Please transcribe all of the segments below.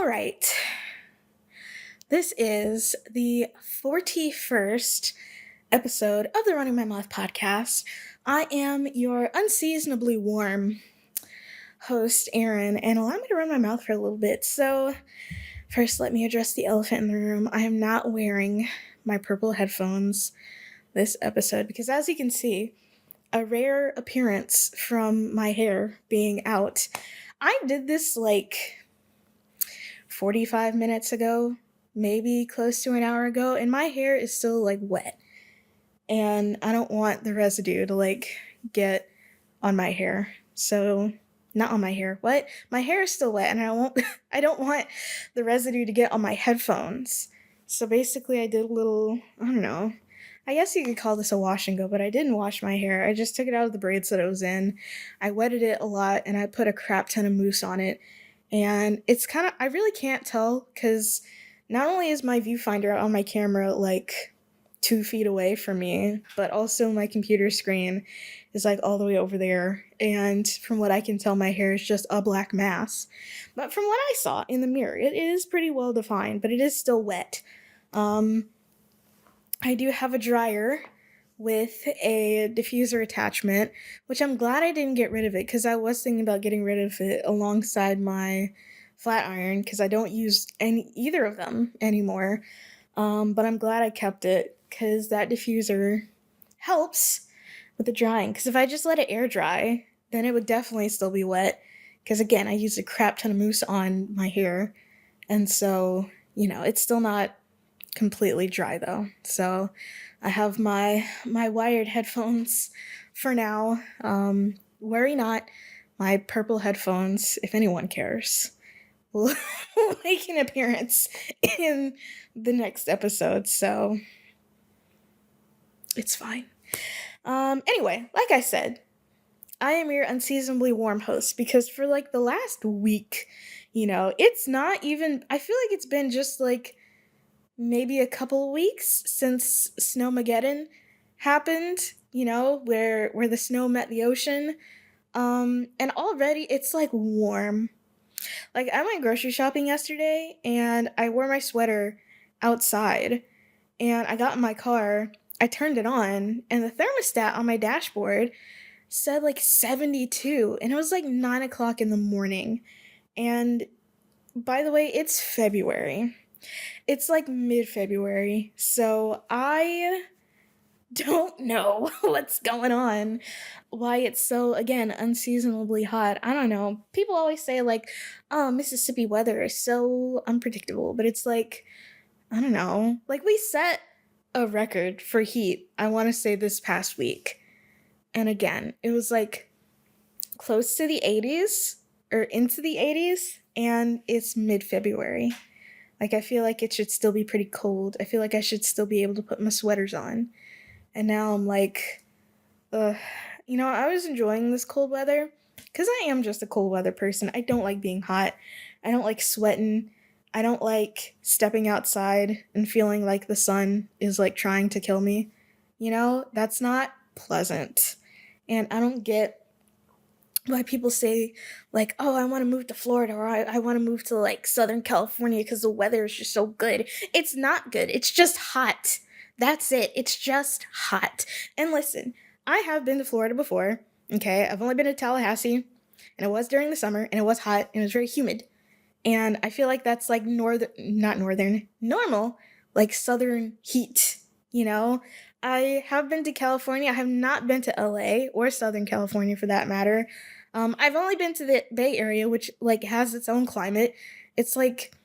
All right. This is the 41st episode of the Running My Mouth podcast. I am your unseasonably warm host, Aaron, and allow me to run my mouth for a little bit. So, first, let me address the elephant in the room. I am not wearing my purple headphones this episode because, as you can see, a rare appearance from my hair being out. I did this like 45 minutes ago, maybe close to an hour ago, and my hair is still like wet. And I don't want the residue to like get on my hair. So, not on my hair. What? My hair is still wet and I don't want the residue to get on my headphones. So basically I did a little, I don't know. I guess you could call this a wash and go, but I didn't wash my hair. I just took it out of the braids that it was in. I wetted it a lot and I put a crap ton of mousse on it. And it's kind of, I really can't tell because not only is my viewfinder on my camera like 2 feet away from me, but also my computer screen is like all the way over there. And from what I can tell, my hair is just a black mass. But from what I saw in the mirror, it is pretty well defined, but it is still wet. I do have a dryer with a diffuser attachment, which I'm glad I didn't get rid of it because I was thinking about getting rid of it alongside my flat iron because I don't use either of them anymore. But I'm glad I kept it because that diffuser helps with the drying. Because if I just let it air dry, then it would definitely still be wet. Because again, I used a crap ton of mousse on my hair. And so, it's still not completely dry though. So I have my wired headphones for now. Worry not, my purple headphones, if anyone cares, will make an appearance in the next episode. So it's fine. Anyway, like I said, I am your unseasonably warm host because for like the last week, it's not even, I feel like it's been just like maybe a couple of weeks since Snowmageddon happened, where the snow met the ocean. And already it's like warm. Like I went grocery shopping yesterday and I wore my sweater outside and I got in my car, I turned it on, and the thermostat on my dashboard said like 72, and it was like 9 o'clock in the morning. And by the way, it's February. It's like mid-February, so I don't know what's going on, why it's so, again, unseasonably hot. I don't know. People always say, like, oh, Mississippi weather is so unpredictable, but it's like, I don't know. Like, we set a record for heat, I want to say this past week. And again, it was like close to the 80s or into the 80s, and it's mid-February. Like, I feel like it should still be pretty cold. I feel like I should still be able to put my sweaters on. And now I'm like, I was enjoying this cold weather because I am just a cold weather person. I don't like being hot. I don't like sweating. I don't like stepping outside and feeling like the sun is like trying to kill me. That's not pleasant. And I don't get why people say like, oh, I want to move to Florida or I want to move to like Southern California because the weather is just so good. It's not good. It's just hot. That's it. It's just hot. And listen, I have been to Florida before. Okay. I've only been to Tallahassee and it was during the summer and it was hot and it was very humid. And I feel like that's like normal, like southern heat, I have been to California. I have not been to LA or Southern California for that matter. I've only been to the Bay Area, which like has its own climate. It's like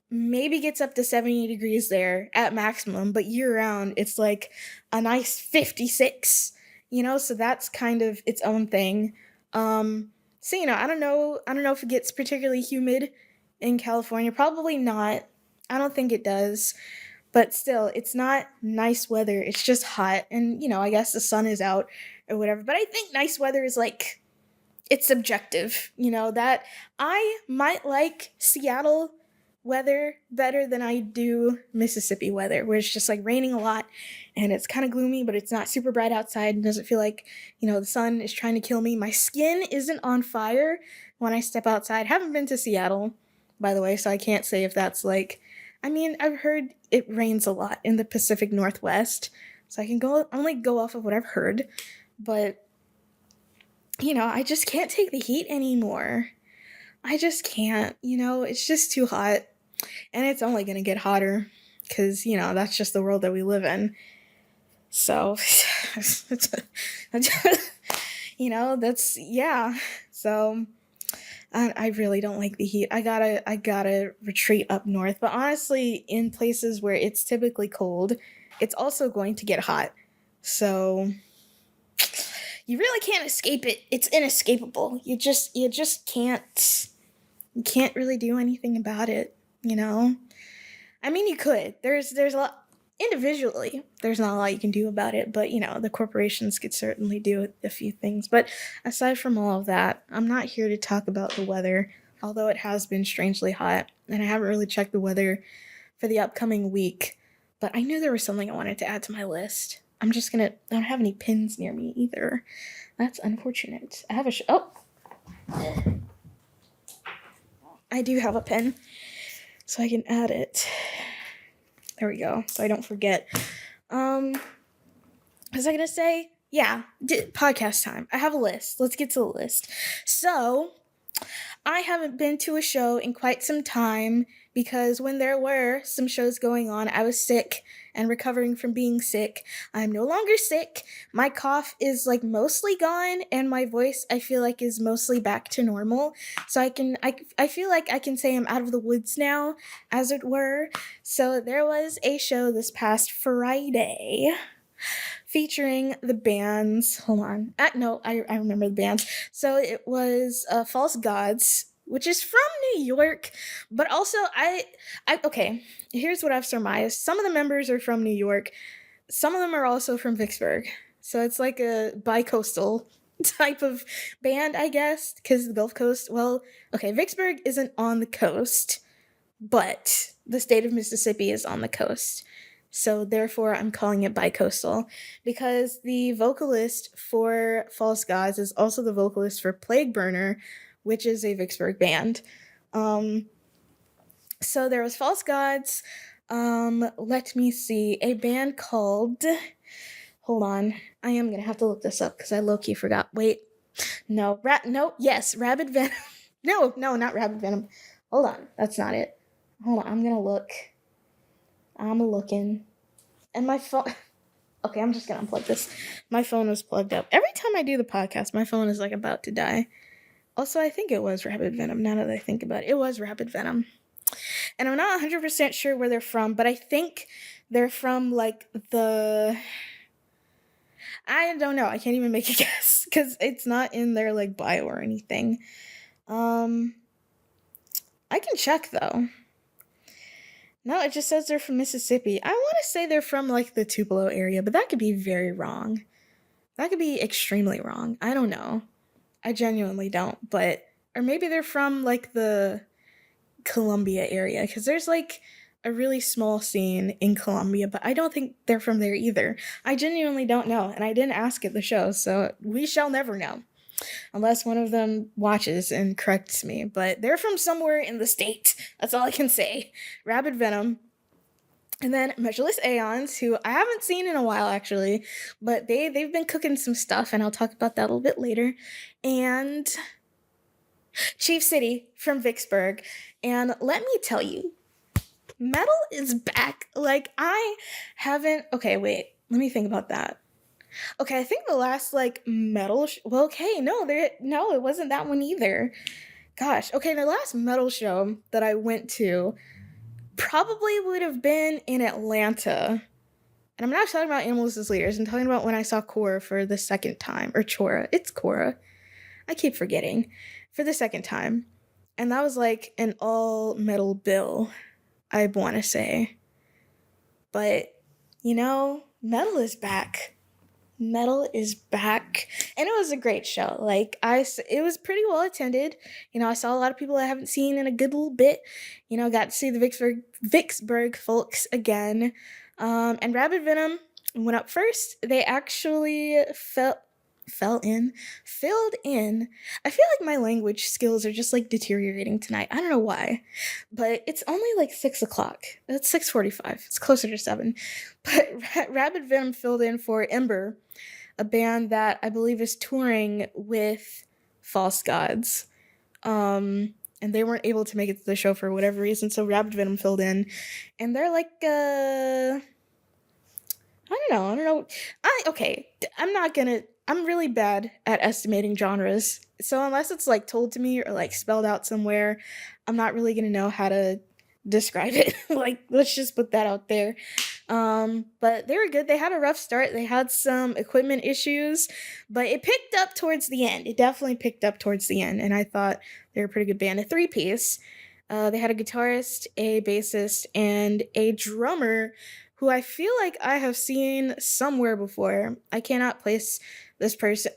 maybe gets up to 70 degrees there at maximum, but year round it's like a nice 56, so that's kind of its own thing. So I don't know if it gets particularly humid in California. Probably not. I don't think it does. But still, it's not nice weather. It's just hot. And, I guess the sun is out or whatever. But I think nice weather is like, it's subjective. That I might like Seattle weather better than I do Mississippi weather, where it's just like raining a lot and it's kind of gloomy, but it's not super bright outside and doesn't feel like, the sun is trying to kill me. My skin isn't on fire when I step outside. Haven't been to Seattle. by the way, so I can't say if that's like, I mean, I've heard it rains a lot in the Pacific Northwest, so I can only go off of what I've heard, but, I just can't take the heat anymore. I just can't, it's just too hot, and it's only gonna get hotter, because, that's just the world that we live in. So, that's, yeah. So, I really don't like the heat. I gotta retreat up north. But honestly, in places where it's typically cold, it's also going to get hot. So, you really can't escape it. It's inescapable. You just can't, really do anything about it, I mean, you could. There's a lot, individually, there's not a lot you can do about it, but, the corporations could certainly do a few things. But aside from all of that, I'm not here to talk about the weather, although it has been strangely hot, and I haven't really checked the weather for the upcoming week, but I knew there was something I wanted to add to my list. I don't have any pins near me either. That's unfortunate. I have I do have a pen, so I can add it. There we go, so I don't forget. What was I gonna say? Yeah, podcast time. I have a list. Let's get to the list. So, I haven't been to a show in quite some time because when there were some shows going on, I was sick and recovering from being sick. I'm no longer sick. My cough is like mostly gone and my voice I feel like is mostly back to normal. So I feel like I can say I'm out of the woods now, as it were. So there was a show this past Friday featuring the bands. Hold on. I remember the bands. So it was False Gods, which is from New York, but also okay, here's what I've surmised. Some of the members are from New York. Some of them are also from Vicksburg. So it's like a bi-coastal type of band, I guess, because the Gulf Coast, well, okay, Vicksburg isn't on the coast, but the state of Mississippi is on the coast. So therefore, I'm calling it bi-coastal because the vocalist for False Gods is also the vocalist for Plague Burner, which is a Vicksburg band. So there was False Gods. Let me see. A band called... Hold on. I am going to have to look this up because I low-key forgot. Wait. No. Yes. Rabid Venom. No, not Rabid Venom. Hold on. That's not it. Hold on. I'm going to look. I'm looking. And my phone... Okay, I'm just going to unplug this. My phone was plugged up. Every time I do the podcast, my phone is like about to die. Also, I think it was Rabid Venom, now that I think about it. It was Rabid Venom. And I'm not 100% sure where they're from, but I think they're from, like, I don't know. I can't even make a guess, because it's not in their, like, bio or anything. I can check, though. No, it just says they're from Mississippi. I want to say they're from, like, the Tupelo area, but that could be very wrong. That could be extremely wrong. I don't know. I genuinely don't, but... Or maybe they're from, like, the Columbia area, because there's, like, a really small scene in Columbia, but I don't think they're from there either. I genuinely don't know, and I didn't ask at the show, so we shall never know. Unless one of them watches and corrects me, but they're from somewhere in the state. That's all I can say. Rabid Venom. And then Measureless Aeons, who I haven't seen in a while, actually, but they've been cooking some stuff, and I'll talk about that a little bit later. And Chief City from Vicksburg. And let me tell you, metal is back. Like, I haven't... Okay, wait. Let me think about that. Okay, I think the last, like, metal... Well, okay, no, it wasn't that one either. Gosh, okay, the last metal show that I went to probably would have been in Atlanta. And I'm not talking about Animals as Leaders. I'm talking about when I saw Cora for the second time. Or Chora. It's Cora. I keep forgetting. For the second time. And that was like an all-metal bill, I want to say. But, metal is back. Metal is back. And it was a great show. Like, it was pretty well attended. I saw a lot of people I haven't seen in a good little bit. Got to see the Vicksburg folks again. And Rabid Venom went up first. They actually filled in. I feel like my language skills are just like deteriorating tonight. I don't know why, but it's only like 6 o'clock. It's 6:45. It's closer to 7. But Rabid Venom filled in for Ember, a band that I believe is touring with False Gods. And they weren't able to make it to the show for whatever reason, so Rabid Venom filled in, and they're like I don't know. I'm really bad at estimating genres. So unless it's like told to me or like spelled out somewhere, I'm not really gonna know how to describe it. Like, let's just put that out there. But they were good. They had a rough start. They had some equipment issues, but it picked up towards the end. It definitely picked up towards the end, and I thought they were a pretty good band. A three-piece. They had a guitarist, a bassist, and a drummer who I feel like I have seen somewhere before. I cannot place this person.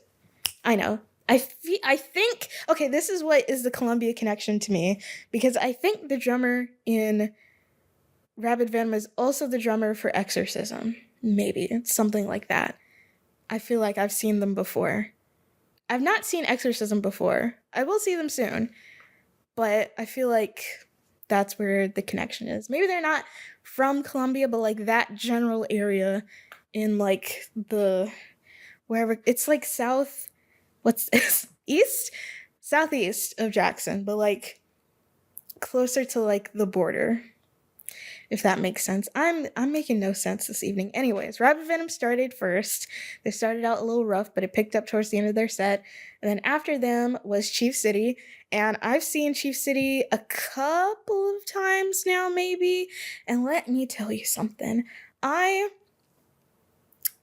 I know. I think, okay, this is what is the Columbia connection to me, because I think the drummer in Rabid Venom is also the drummer for Exorcism. Maybe. It's something like that. I feel like I've seen them before. I've not seen Exorcism before. I will see them soon. But I feel like that's where the connection is. Maybe they're not from Columbia, but like that general area in like the, wherever, it's like south, what's this? East? Southeast of Jackson, but like closer to like the border, if that makes sense. I'm making no sense this evening. Anyways, Rabid Venom started first. They started out a little rough, but it picked up towards the end of their set. And then after them was Chief City. And I've seen Chief City a couple of times now, maybe. And let me tell you something. I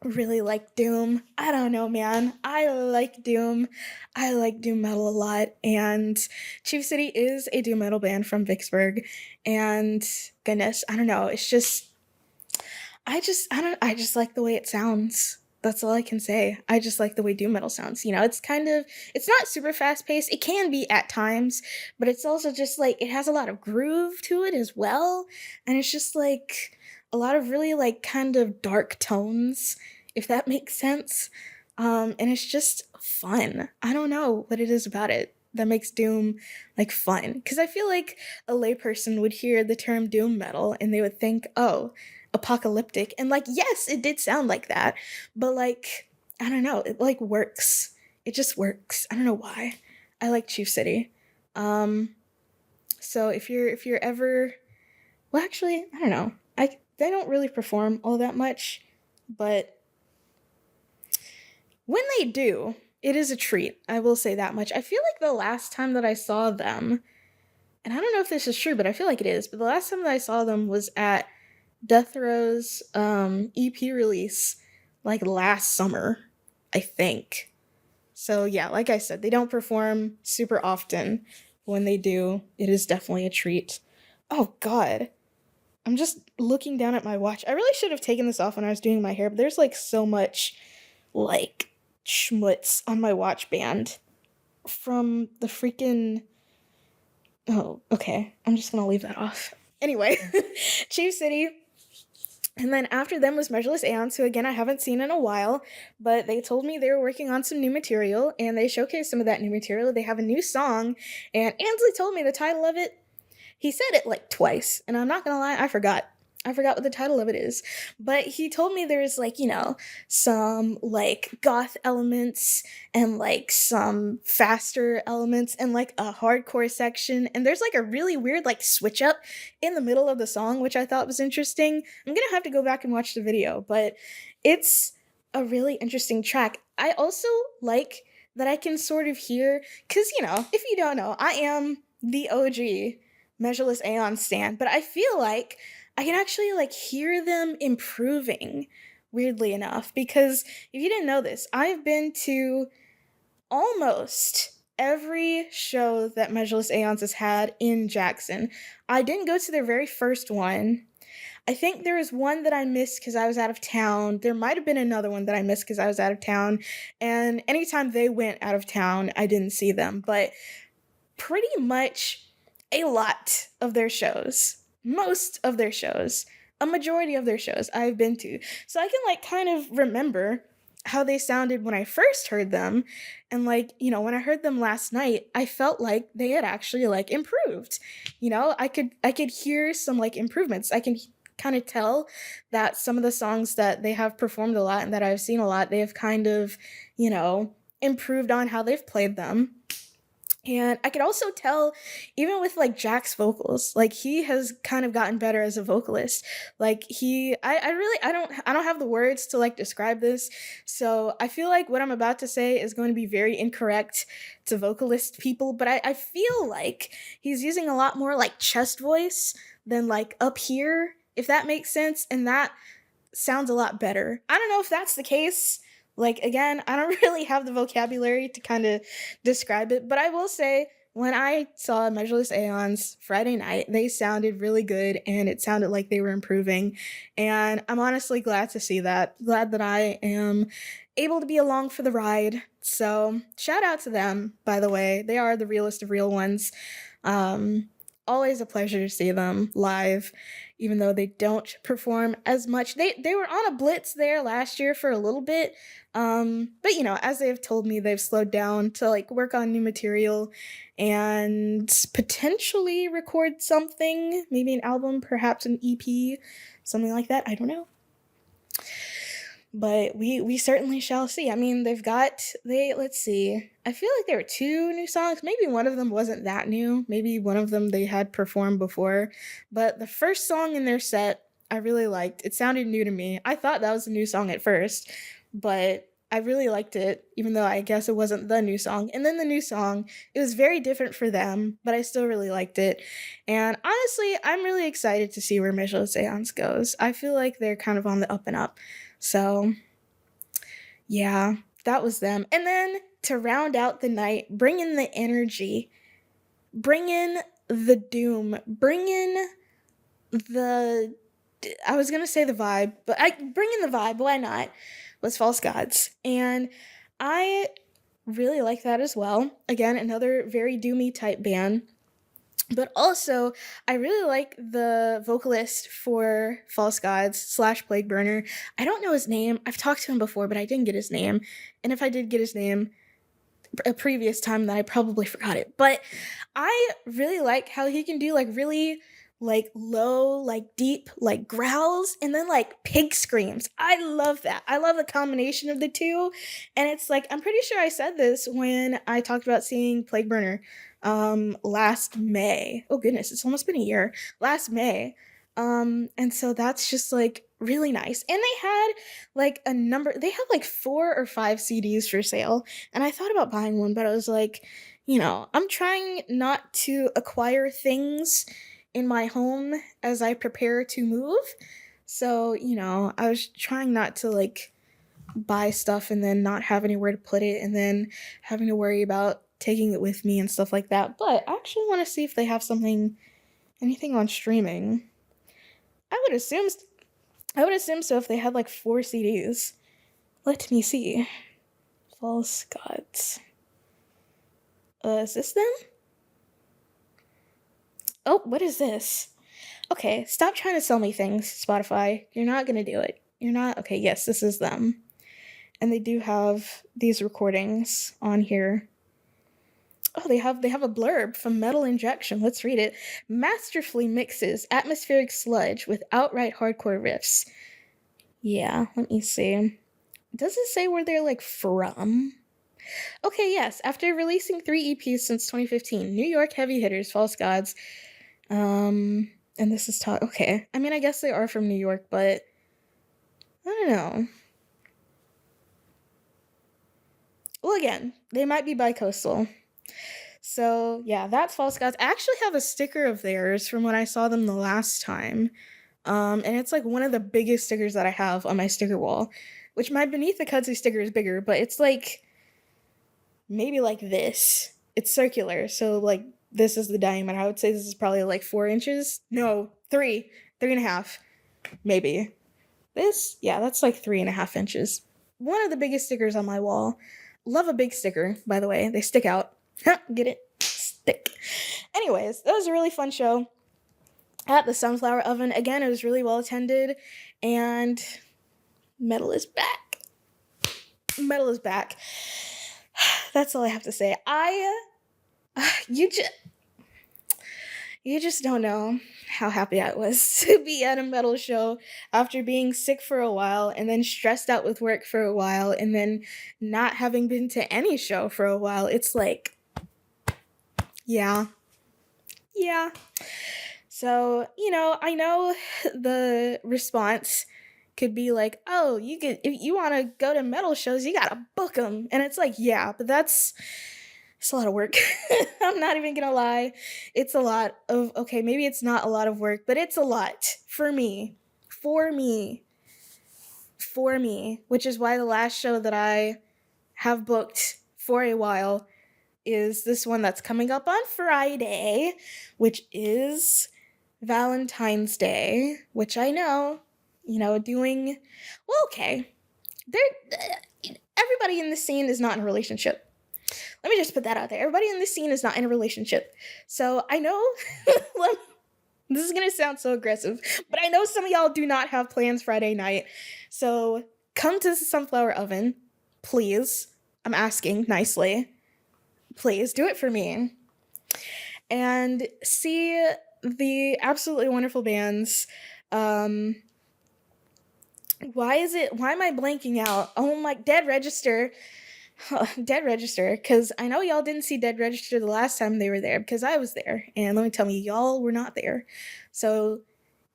really like Doom. I don't know, man. I like Doom. I like Doom metal a lot. And Chief City is a Doom metal band from Vicksburg. And goodness, I don't know. It's just, I just like the way it sounds. That's all I can say. I just like the way Doom metal sounds. You know, it's not super fast paced. It can be at times, but it's also just like, it has a lot of groove to it as well. And it's just like a lot of really like kind of dark tones, if that makes sense. And it's just fun. I don't know what it is about it that makes Doom like fun. Because I feel like a layperson would hear the term Doom metal and they would think, oh, apocalyptic. And like, yes, it did sound like that, but like, I don't know, it like works. It just works. I don't know why. I like Chief City. So if you're ever, well, actually, I don't know. They don't really perform all that much, but when they do, it is a treat. I will say that much. I feel like the last time that I saw them, and I don't know if this is true, but I feel like it is, but the last time that I saw them was at Death Row's EP release, like last summer, I think. So yeah, like I said, they don't perform super often. When they do, it is definitely a treat. Oh God. I'm just looking down at my watch. I really should have taken this off when I was doing my hair, but there's like so much like schmutz on my watch band from the freaking... Oh, okay. I'm just gonna leave that off. Anyway, Chief City. And then after them was Measureless Aeons, who again I haven't seen in a while, but they told me they were working on some new material, and they showcased some of that new material. They have a new song, and Ansley told me the title of it. He said it like twice, and I'm not gonna lie, I forgot. I forgot what the title of it is. But he told me there's like, you know, some like goth elements and like some faster elements and like a hardcore section. And there's like a really weird like switch up in the middle of the song, which I thought was interesting. I'm gonna have to go back and watch the video, but it's a really interesting track. I also like that I can sort of hear, because, you know, if you don't know, I am the OG Measureless Aeons stan, but I feel like I can actually like hear them improving, weirdly enough, because if you didn't know this, I've been to almost every show that Measureless Aeons has had in Jackson. I didn't go to their very first one. I think there was one that I missed because I was out of town. There might have been another one that I missed because I was out of town. And anytime they went out of town, I didn't see them. But pretty much a lot of their shows, most of their shows, a majority of their shows I've been to. So I can like kind of remember how they sounded when I first heard them. And like, when I heard them last night, I felt like they had actually like improved. I could hear some like improvements. I can kind of tell that some of the songs that they have performed a lot and that I've seen a lot, they have kind of, improved on how they've played them. And I could also tell, even with like Jack's vocals, like he has kind of gotten better as a vocalist. Like I really, I don't have the words to like describe this. So I feel like what I'm about to say is going to be very incorrect to vocalist people, but I feel like he's using a lot more like chest voice than like up here, if that makes sense. And that sounds a lot better. I don't know if that's the case. Like, again, I don't really have the vocabulary to kind of describe it, but I will say when I saw Measureless Aeons Friday night, they sounded really good and it sounded like they were improving. And I'm honestly glad to see that. Glad that I am able to be along for the ride. So, shout out to them, by the way. They are the realest of real ones. Um, Always a pleasure to see them live, even though they don't perform as much. They were on a blitz there last year for a little bit, but as they've told me, they've slowed down to like work on new material and potentially record something, maybe an album, perhaps an EP, something like that. I don't know. But we certainly shall see. I mean, let's see. I feel like there were two new songs. Maybe one of them wasn't that new. Maybe one of them they had performed before. But the first song in their set, I really liked. It sounded new to me. I thought that was a new song at first, but I really liked it, even though I guess it wasn't the new song. And then the new song, it was very different for them, but I still really liked it. And honestly, I'm really excited to see where Measureless Aeons goes. I feel like they're kind of on the up and up. So, yeah, that was them. And then to round out the night, bring in the energy, bring in the doom, bring in the, I was going to say the vibe, but bring in the vibe, why not, was False Gods. And I really like that as well. Again, another very doomy type band. But also, I really like the vocalist for False Gods / Plague Burner. I don't know his name. I've talked to him before, but I didn't get his name. And if I did get his name a previous time, then I probably forgot it. But I really like how he can do like really like low, like deep, like growls and then like pig screams. I love that. I love the combination of the two. And it's like, I'm pretty sure I said this when I talked about seeing Plague Burner last May. Oh goodness, it's almost been a year. Last May. And so that's just like really nice. And they had like they had like 4 or 5 CDs for sale. And I thought about buying one, but I was like, I'm trying not to acquire things in my home as I prepare to move. So, I was trying not to like buy stuff and then not have anywhere to put it and then having to worry about taking it with me and stuff like that. But I actually want to see if they have anything on streaming. I would assume so if they had like 4 CDs. Let me see. False Gods. Is this them? Oh, what is this? Okay, stop trying to sell me things, Spotify. You're not gonna do it. You're not? Okay, yes, this is them. And they do have these recordings on here. Oh, they have a blurb from Metal Injection. Let's read it. Masterfully mixes atmospheric sludge with outright hardcore riffs. Yeah, let me see. Does it say where they're like from? Okay, yes. After releasing 3 EPs since 2015, New York heavy hitters, False Gods. And this is okay. I mean, I guess they are from New York, but I don't know. Well, again, they might be bi-coastal. So, yeah, that's False Gods. I actually have a sticker of theirs from when I saw them the last time. And it's like one of the biggest stickers that I have on my sticker wall, which my Beneath the Kudzu sticker is bigger, but it's like maybe like this. It's circular, so like this is the diameter. I would say this is probably like 4 inches. No, 3.5, maybe. That's like 3.5 inches. One of the biggest stickers on my wall. Love a big sticker, by the way. They stick out. Get it? Stick. Anyways, that was a really fun show at the Sunflower Oven. Again, it was really well attended, and metal is back. Metal is back. That's all I have to say. You just don't know how happy I was to be at a metal show after being sick for a while and then stressed out with work for a while and then not having been to any show for a while. It's like, yeah. So, I know the response could be like, oh, if you want to go to metal shows, you gotta book them. And it's like, yeah, but it's a lot of work. I'm not even gonna lie. It's a lot of, okay, maybe it's not a lot of work, but it's a lot for me, which is why the last show that I have booked for a while is this one that's coming up on Friday, which is Valentine's Day, which I know, doing, well, okay. Everybody in the scene is not in a relationship. Let me just put that out there. Everybody in this scene is not in a relationship. So I know, this is going to sound so aggressive, but I know some of y'all do not have plans Friday night. So come to the Sunflower Oven, please. I'm asking nicely. Please do it for me. And see the absolutely wonderful bands. Why am I blanking out? Oh my, Dead Register, because I know y'all didn't see Dead Register the last time they were there, because I was there, and let me tell you, y'all were not there. So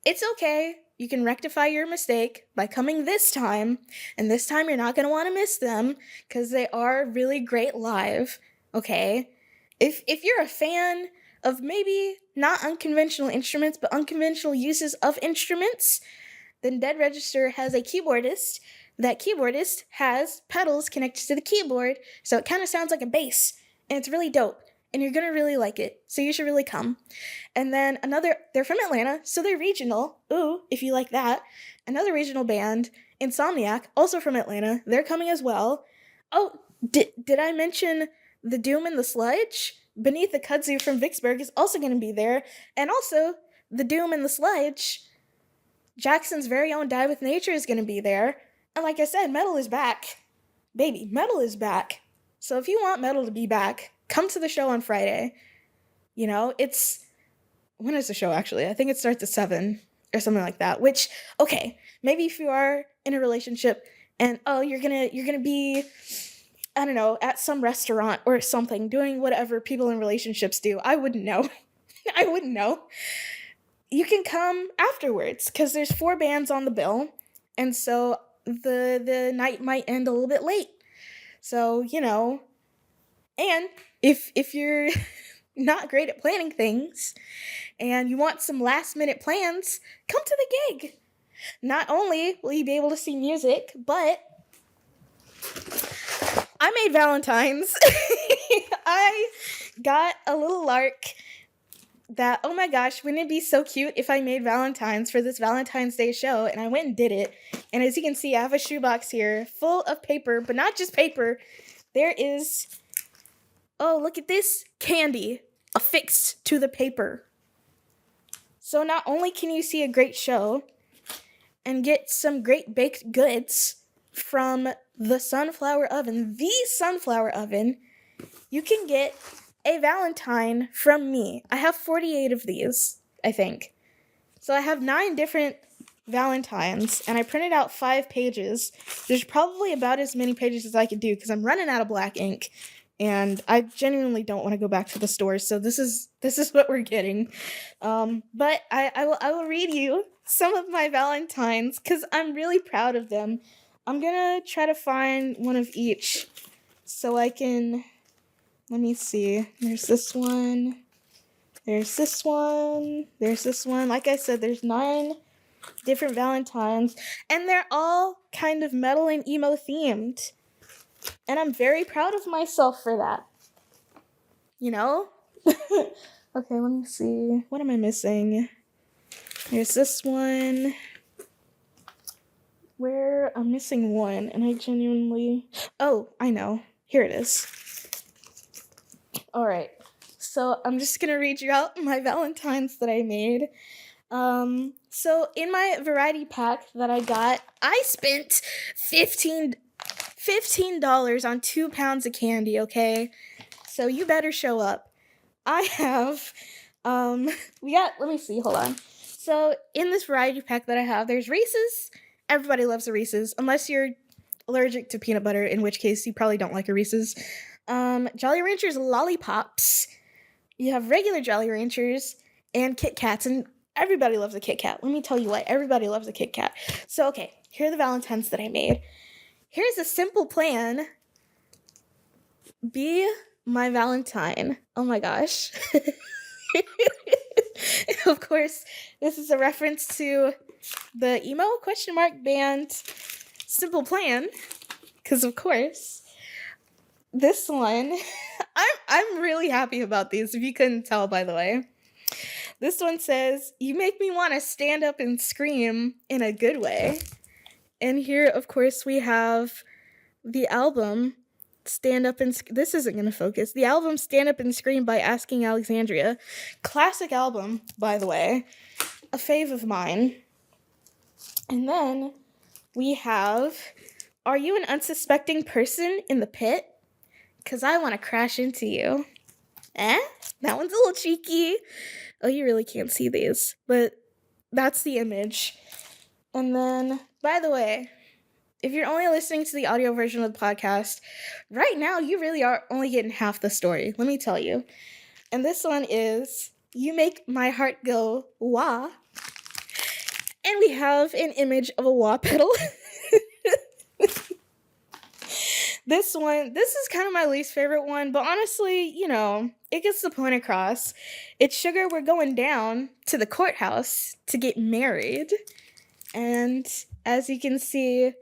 it's okay. You can rectify your mistake by coming this time, and this time you're not going to want to miss them, because they are really great live, okay? If you're a fan of maybe not unconventional instruments, but unconventional uses of instruments, then Dead Register has a keyboardist. That keyboardist has pedals connected to the keyboard, so it kind of sounds like a bass, and it's really dope, and you're gonna really like it, so you should really come. And then they're from Atlanta, so they're regional. Ooh, if you like that. Another regional band, Insomniac, also from Atlanta, they're coming as well. Oh, did I mention the Doom and the Sludge? Beneath the Kudzu from Vicksburg is also gonna be there, and also the Doom and the Sludge, Jackson's very own Die With Nature is gonna be there. And like I said, metal is back. Baby, metal is back. So if you want metal to be back, come to the show on Friday. When is the show actually? I think it starts at 7 or something like that. Which, okay, maybe if you are in a relationship and, you're gonna be, I don't know, at some restaurant or something, doing whatever people in relationships do. I wouldn't know. You can come afterwards, because there's 4 bands on the bill, and so the night might end a little bit late. So, and if you're not great at planning things and you want some last minute plans, come to the gig. Not only will you be able to see music, but I made valentines. I got a little lark that, oh my gosh, wouldn't it be so cute if I made valentines for this Valentine's Day show? And I went and did it. And as you can see, I have a shoebox here full of paper, but not just paper. There is, oh, look at this, candy affixed to the paper. So not only can you see a great show and get some great baked goods from the Sunflower Oven, you can get a Valentine from me. I have 48 of these, I think. So I have 9 different Valentines, and I printed out 5 pages. There's probably about as many pages as I could do, because I'm running out of black ink, and I genuinely don't want to go back to the store, so this is what we're getting. But I will read you some of my Valentines, because I'm really proud of them. I'm gonna try to find one of each, so I can... Let me see. There's this one. There's this one. There's this one. Like I said, there's 9 different Valentines. And they're all kind of metal and emo themed. And I'm very proud of myself for that. Okay, let me see. What am I missing? There's this one. I'm missing one. And I genuinely... Oh, I know. Here it is. All right, so I'm just going to read you out my Valentines that I made. So in my variety pack that I got, I spent $15 $15 on 2 pounds of candy, okay? So you better show up. I have, let me see, hold on. So in this variety pack that I have, there's Reese's. Everybody loves a Reese's, unless you're allergic to peanut butter, in which case you probably don't like a Reese's. Jolly Ranchers lollipops. You have regular Jolly Ranchers and Kit Kats, and everybody loves a Kit Kat. Let me tell you what, everybody loves a Kit Kat. So, okay, here are the Valentines that I made. Here's a simple plan. Be my Valentine. Oh my gosh. Of course, this is a reference to the emo ? Band Simple Plan. Because of course, this one, I'm really happy about these, if you couldn't tell, by the way. This one says, "You make me want to stand up and scream in a good way." And here, of course, we have the album Stand Up and this isn't going to focus. The album Stand Up and Scream by Asking Alexandria. Classic album, by the way. A fave of mine. And then we have, "Are you an unsuspecting person in the pit? 'Cause I want to crash into you." That one's a little cheeky. Oh, you really can't see these, but that's the image. And then, by the way, if you're only listening to the audio version of the podcast, right now you really are only getting half the story, let me tell you. And this one is, "You make my heart go wah." And we have an image of a wah pedal. This is kind of my least favorite one, but honestly, it gets the point across. It's "Sugar, we're going down to the courthouse to get married." And as you can see,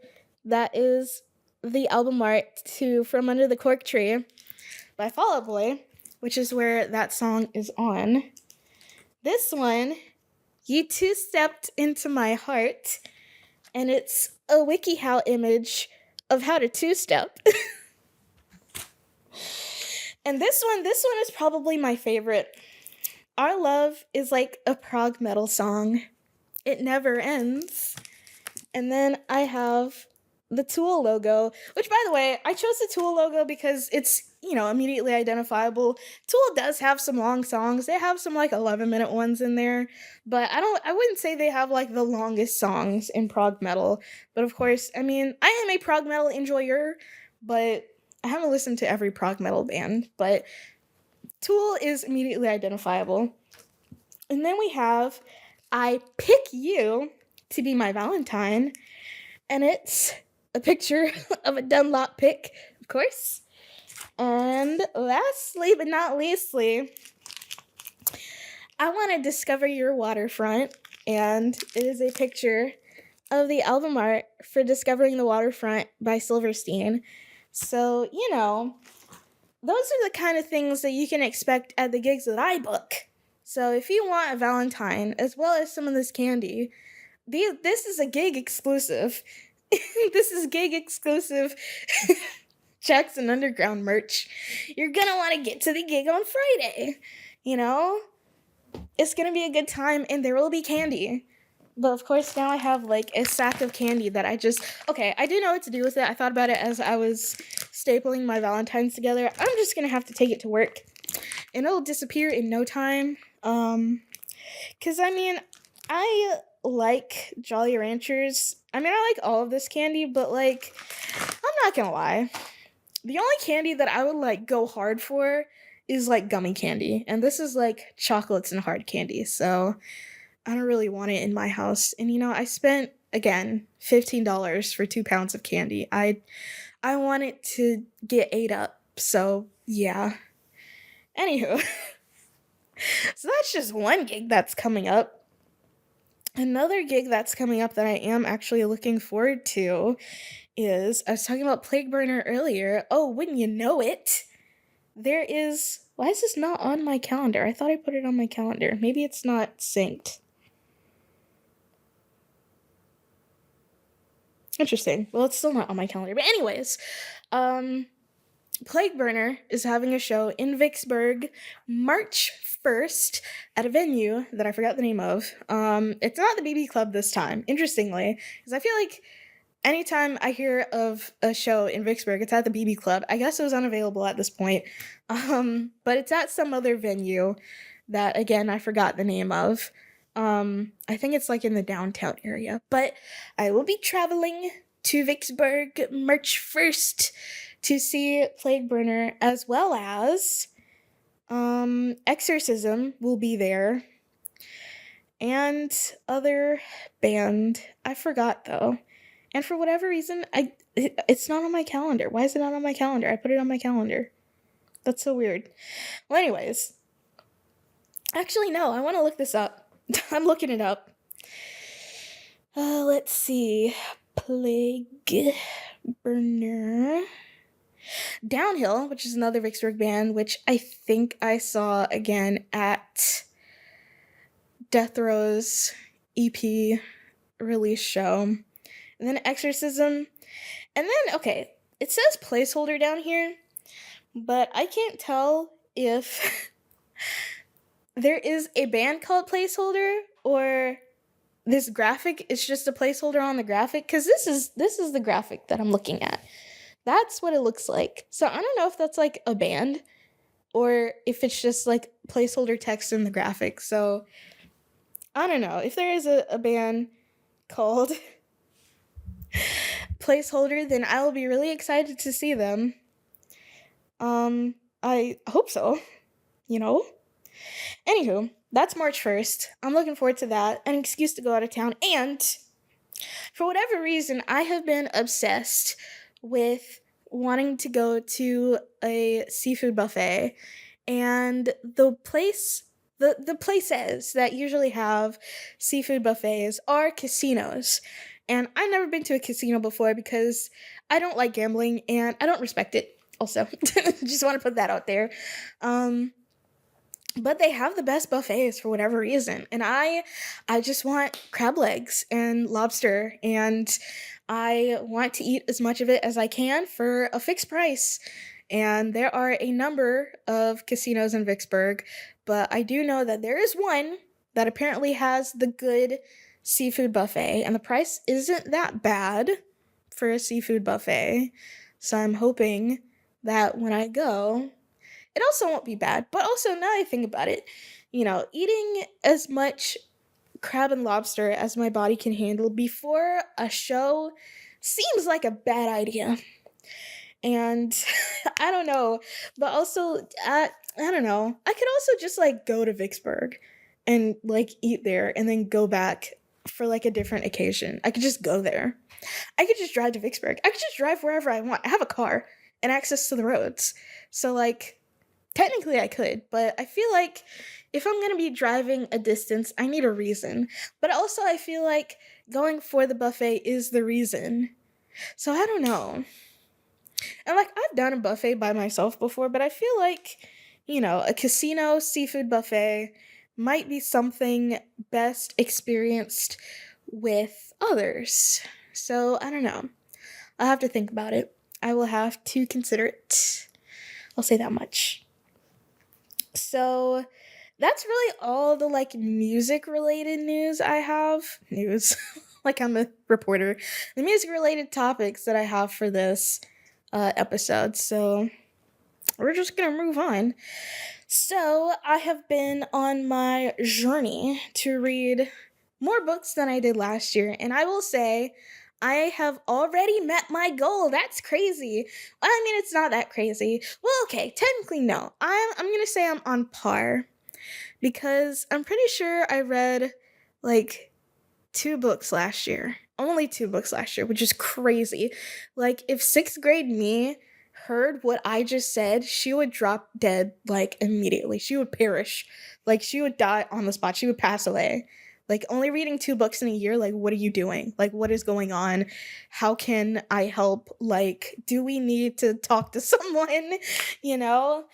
that is the album art to "From Under the Cork Tree" by Fall Out Boy, which is where that song is on. This one, "You two-stepped into my heart," and it's a WikiHow image of how to two-step. And this one is probably my favorite. "Our love is like a prog metal song. It never ends." And then I have the Tool logo, which, by the way, I chose the Tool logo because it's, immediately identifiable. Tool does have some long songs. They have some 11-minute ones in there, but I wouldn't say they have the longest songs in prog metal. But of course, I am a prog metal enjoyer, but I haven't listened to every prog metal band, but Tool is immediately identifiable. And then we have "I pick you to be my Valentine," and it's a picture of a Dunlop pick, of course. And lastly but not leastly, "I want to discover your waterfront," and it is a picture of the album art for "Discovering the Waterfront" by Silverstein. So, those are the kind of things that you can expect at the gigs that I book. So if you want a Valentine, as well as some of this candy, this is a gig exclusive. This is gig exclusive Jackson Underground merch. You're gonna want to get to the gig on Friday. It's gonna be a good time, and there will be candy. But of course, now I have a sack of candy that I do know what to do with it. I thought about it as I was stapling my Valentines together. I'm just gonna have to take it to work, and it'll disappear in no time. Because I like Jolly Ranchers. I like all of this candy, but I'm not gonna lie. The only candy that I would go hard for is gummy candy, and this is chocolates and hard candy, so I don't really want it in my house. And I spent, again, $15 for 2 pounds of candy. I want it to get ate up, so yeah. Anywho, so that's just one gig that's coming up. Another gig that's coming up that I am actually looking forward to is, I was talking about Plague Burner earlier. Oh, wouldn't you know it? There is, why is this not on my calendar? I thought I put it on my calendar. Maybe it's not synced. Interesting. Well, it's still not on my calendar. But anyways, Plague Burner is having a show in Vicksburg March 1st at a venue that I forgot the name of. It's not the BB Club this time, interestingly, because I feel like anytime I hear of a show in Vicksburg, it's at the BB Club. I guess it was unavailable at this point. But it's at some other venue that, again, I forgot the name of. I think it's like in the downtown area. But I will be traveling to Vicksburg March 1st to see Plague Burner, as well as Exorcism will be there. And other band. I forgot though. And for whatever reason, it's not on my calendar. Why is it not on my calendar? I put it on my calendar. That's so weird. Well, anyways. Actually, no, I want to look this up. I'm looking it up. Let's see. Plague Burner. Downhill, which is another Vicksburg band, which I think I saw again at Death Row's EP release show. And then Exorcism. And then, okay, it says placeholder down here, but I can't tell if there is a band called Placeholder or this graphic is just a placeholder on the graphic, because this is the graphic that I'm looking at. That's what it looks like. So I don't know if that's like a band or if it's just like placeholder text in the graphic. So I don't know. If there is a band called Placeholder, then I will be really excited to see them. I hope so, you know? Anywho, that's March 1st. I'm looking forward to that. An excuse to go out of town. And for whatever reason, I have been obsessed with wanting to go to a seafood buffet. And the places that usually have seafood buffets are casinos. And I've never been to a casino before because I don't like gambling and I don't respect it. Also, just want to put that out there. But they have the best buffets for whatever reason. And I just want crab legs and lobster, and I want to eat as much of it as I can for a fixed price. And there are a number of casinos in Vicksburg, but I do know that there is one that apparently has the good seafood buffet, and the price isn't that bad for a seafood buffet. So I'm hoping that when I go, it also won't be bad. But also, now I think about it, eating as much crab and lobster as my body can handle before a show seems like a bad idea. And I don't know, but also, I don't know. I could also just go to Vicksburg and eat there and then go back for a different occasion. I could just go there. I could just drive to Vicksburg. I could just drive wherever I want. I have a car and access to the roads. So technically I could, but I feel like if I'm going to be driving a distance, I need a reason. But also I feel like going for the buffet is the reason. So I don't know. And I've done a buffet by myself before, but I feel like, a casino seafood buffet might be something best experienced with others. So I don't know. I'll have to think about it. I will have to consider it. I'll say that much. So that's really all the music related news I have. News. I'm a reporter. The music related topics that I have for this episode. So we're just gonna move on. So I have been on my journey to read more books than I did last year, and I will say I have already met my goal. That's crazy. I mean, it's not that crazy. Well, okay, technically no. I'm gonna say I'm on par, because I'm pretty sure I read 2 books last year. Only 2 books last year, which is crazy. If 6th grade me heard what I just said, she would drop dead immediately. She would perish. She would die on the spot. She would pass away. Only reading 2 books in a year, what are you doing? What is going on? How can I help? Do we need to talk to someone? The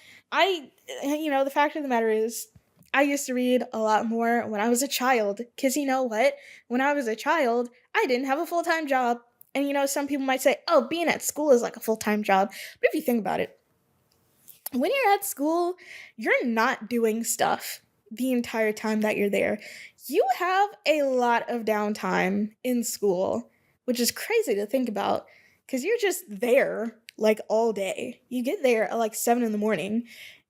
fact of the matter is, I used to read a lot more when I was a child, because you know what? When I was a child, I didn't have a full-time job. And some people might say, oh, being at school is a full-time job. But if you think about it, when you're at school, you're not doing stuff the entire time that you're there. You have a lot of downtime in school, which is crazy to think about because you're just there like all day. You get there at like 7 in the morning,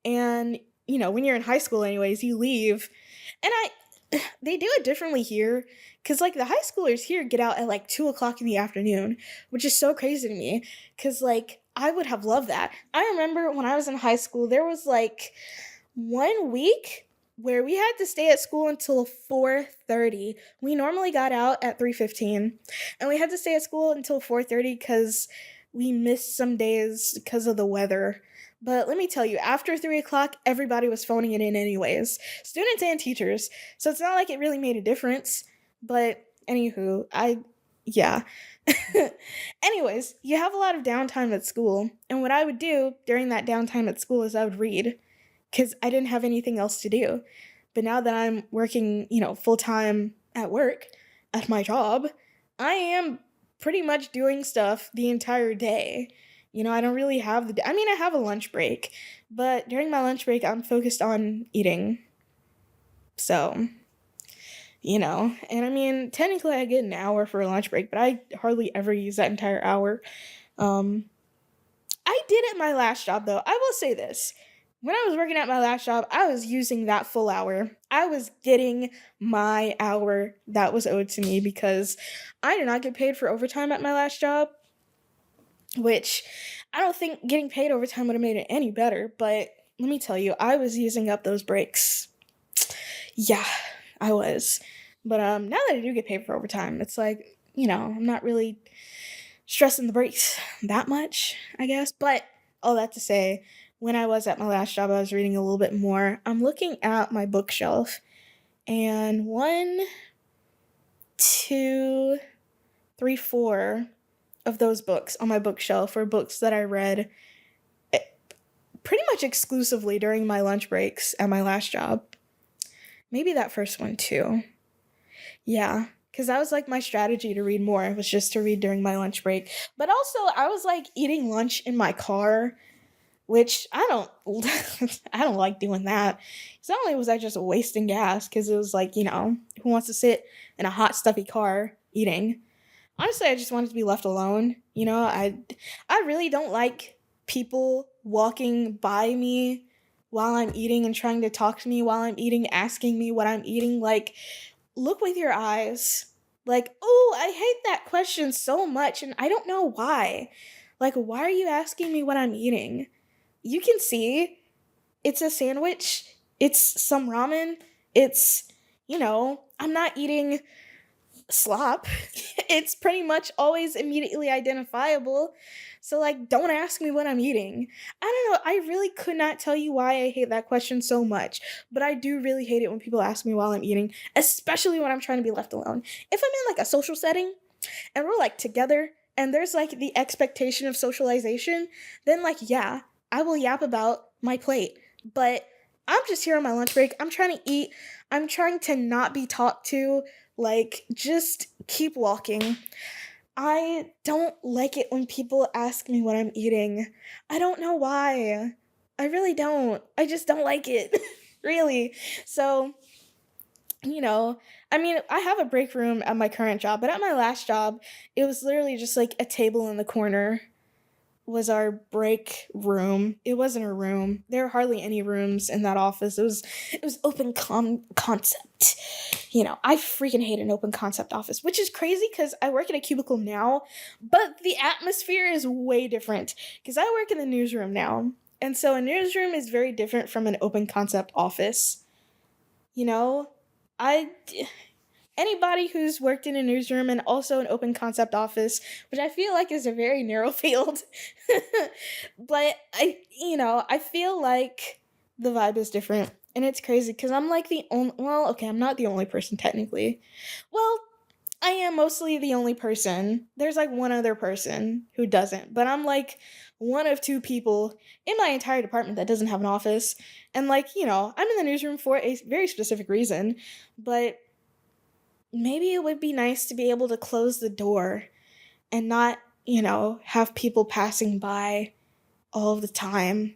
and when you're in high school, anyways, you leave. And they do it differently here because like the high schoolers here get out at like 2 o'clock in the afternoon, which is so crazy to me because like I would have loved that. I remember when I was in high school, there was like 1 week where we had to stay at school until 4:30. We normally got out at 3:15, and we had to stay at school until 4:30 because we missed some days because of the weather. But let me tell you, after 3 o'clock, everybody was phoning it in anyways, students and teachers. So it's not like it really made a difference. But anywho, yeah. Anyways, you have a lot of downtime at school, and what I would do during that downtime at school is I would read because I didn't have anything else to do. But now that I'm working, full time at work, at my job, I am pretty much doing stuff the entire day. I don't really have I mean, I have a lunch break, but during my lunch break, I'm focused on eating. So, and I mean, technically I get an hour for a lunch break, but I hardly ever use that entire hour. Um, I did at my last job, though. I will say this. When I was working at my last job, I was using that full hour. I was getting my hour that was owed to me because I did not get paid for overtime at my last job, which I don't think getting paid overtime would have made it any better, but let me tell you, I was using up those breaks. Yeah, I was. But now that I do get paid for overtime, it's like, I'm not really stressing the breaks that much, I guess. But all that to say, when I was at my last job, I was reading a little bit more. I'm looking at my bookshelf, and 1, 2, 3, 4 of those books on my bookshelf were books that I read pretty much exclusively during my lunch breaks at my last job. Maybe that first one too. Yeah, because that was like my strategy to read more, was just to read during my lunch break. But also, I was like eating lunch in my car, which I don't I don't like doing that. So not only was I just wasting gas, because it was like, who wants to sit in a hot, stuffy car eating? Honestly, I just wanted to be left alone. I really don't like people walking by me while I'm eating and trying to talk to me while I'm eating, asking me what I'm eating. Like, look with your eyes. Like, oh, I hate that question so much, and I don't know why. Like, why are you asking me what I'm eating? You can see it's a sandwich. It's some ramen. It's, I'm not eating slop. It's pretty much always immediately identifiable. So, like, don't ask me what I'm eating. I don't know. I really could not tell you why I hate that question so much, but I do really hate it when people ask me while I'm eating, especially when I'm trying to be left alone. If I'm in, like, a social setting and we're, like, together and there's, like, the expectation of socialization, then, like, yeah, I will yap about my plate. But I'm just here on my lunch break. I'm trying to eat. I'm trying to not be talked to. Like, just keep walking. I don't like it when people ask me what I'm eating. I don't know why. I really don't. I just don't like it. Really. So, I mean, I have a break room at my current job, but at my last job, it was literally just like a table in the corner was our break room. It wasn't a room. There were hardly any rooms in that office. It was open concept. I freaking hate an open concept office, which is crazy because I work in a cubicle now, but the atmosphere is way different because I work in the newsroom now. And so a newsroom is very different from an open concept office. I Anybody who's worked in a newsroom and also an open concept office, which I feel like is a very narrow field. But I feel like the vibe is different. And it's crazy because I'm like the only, well, okay, I'm not the only person technically. Well, I am mostly the only person. There's like one other person who doesn't, but I'm like one of two people in my entire department that doesn't have an office. And like, I'm in the newsroom for a very specific reason, but maybe it would be nice to be able to close the door and not, have people passing by all the time,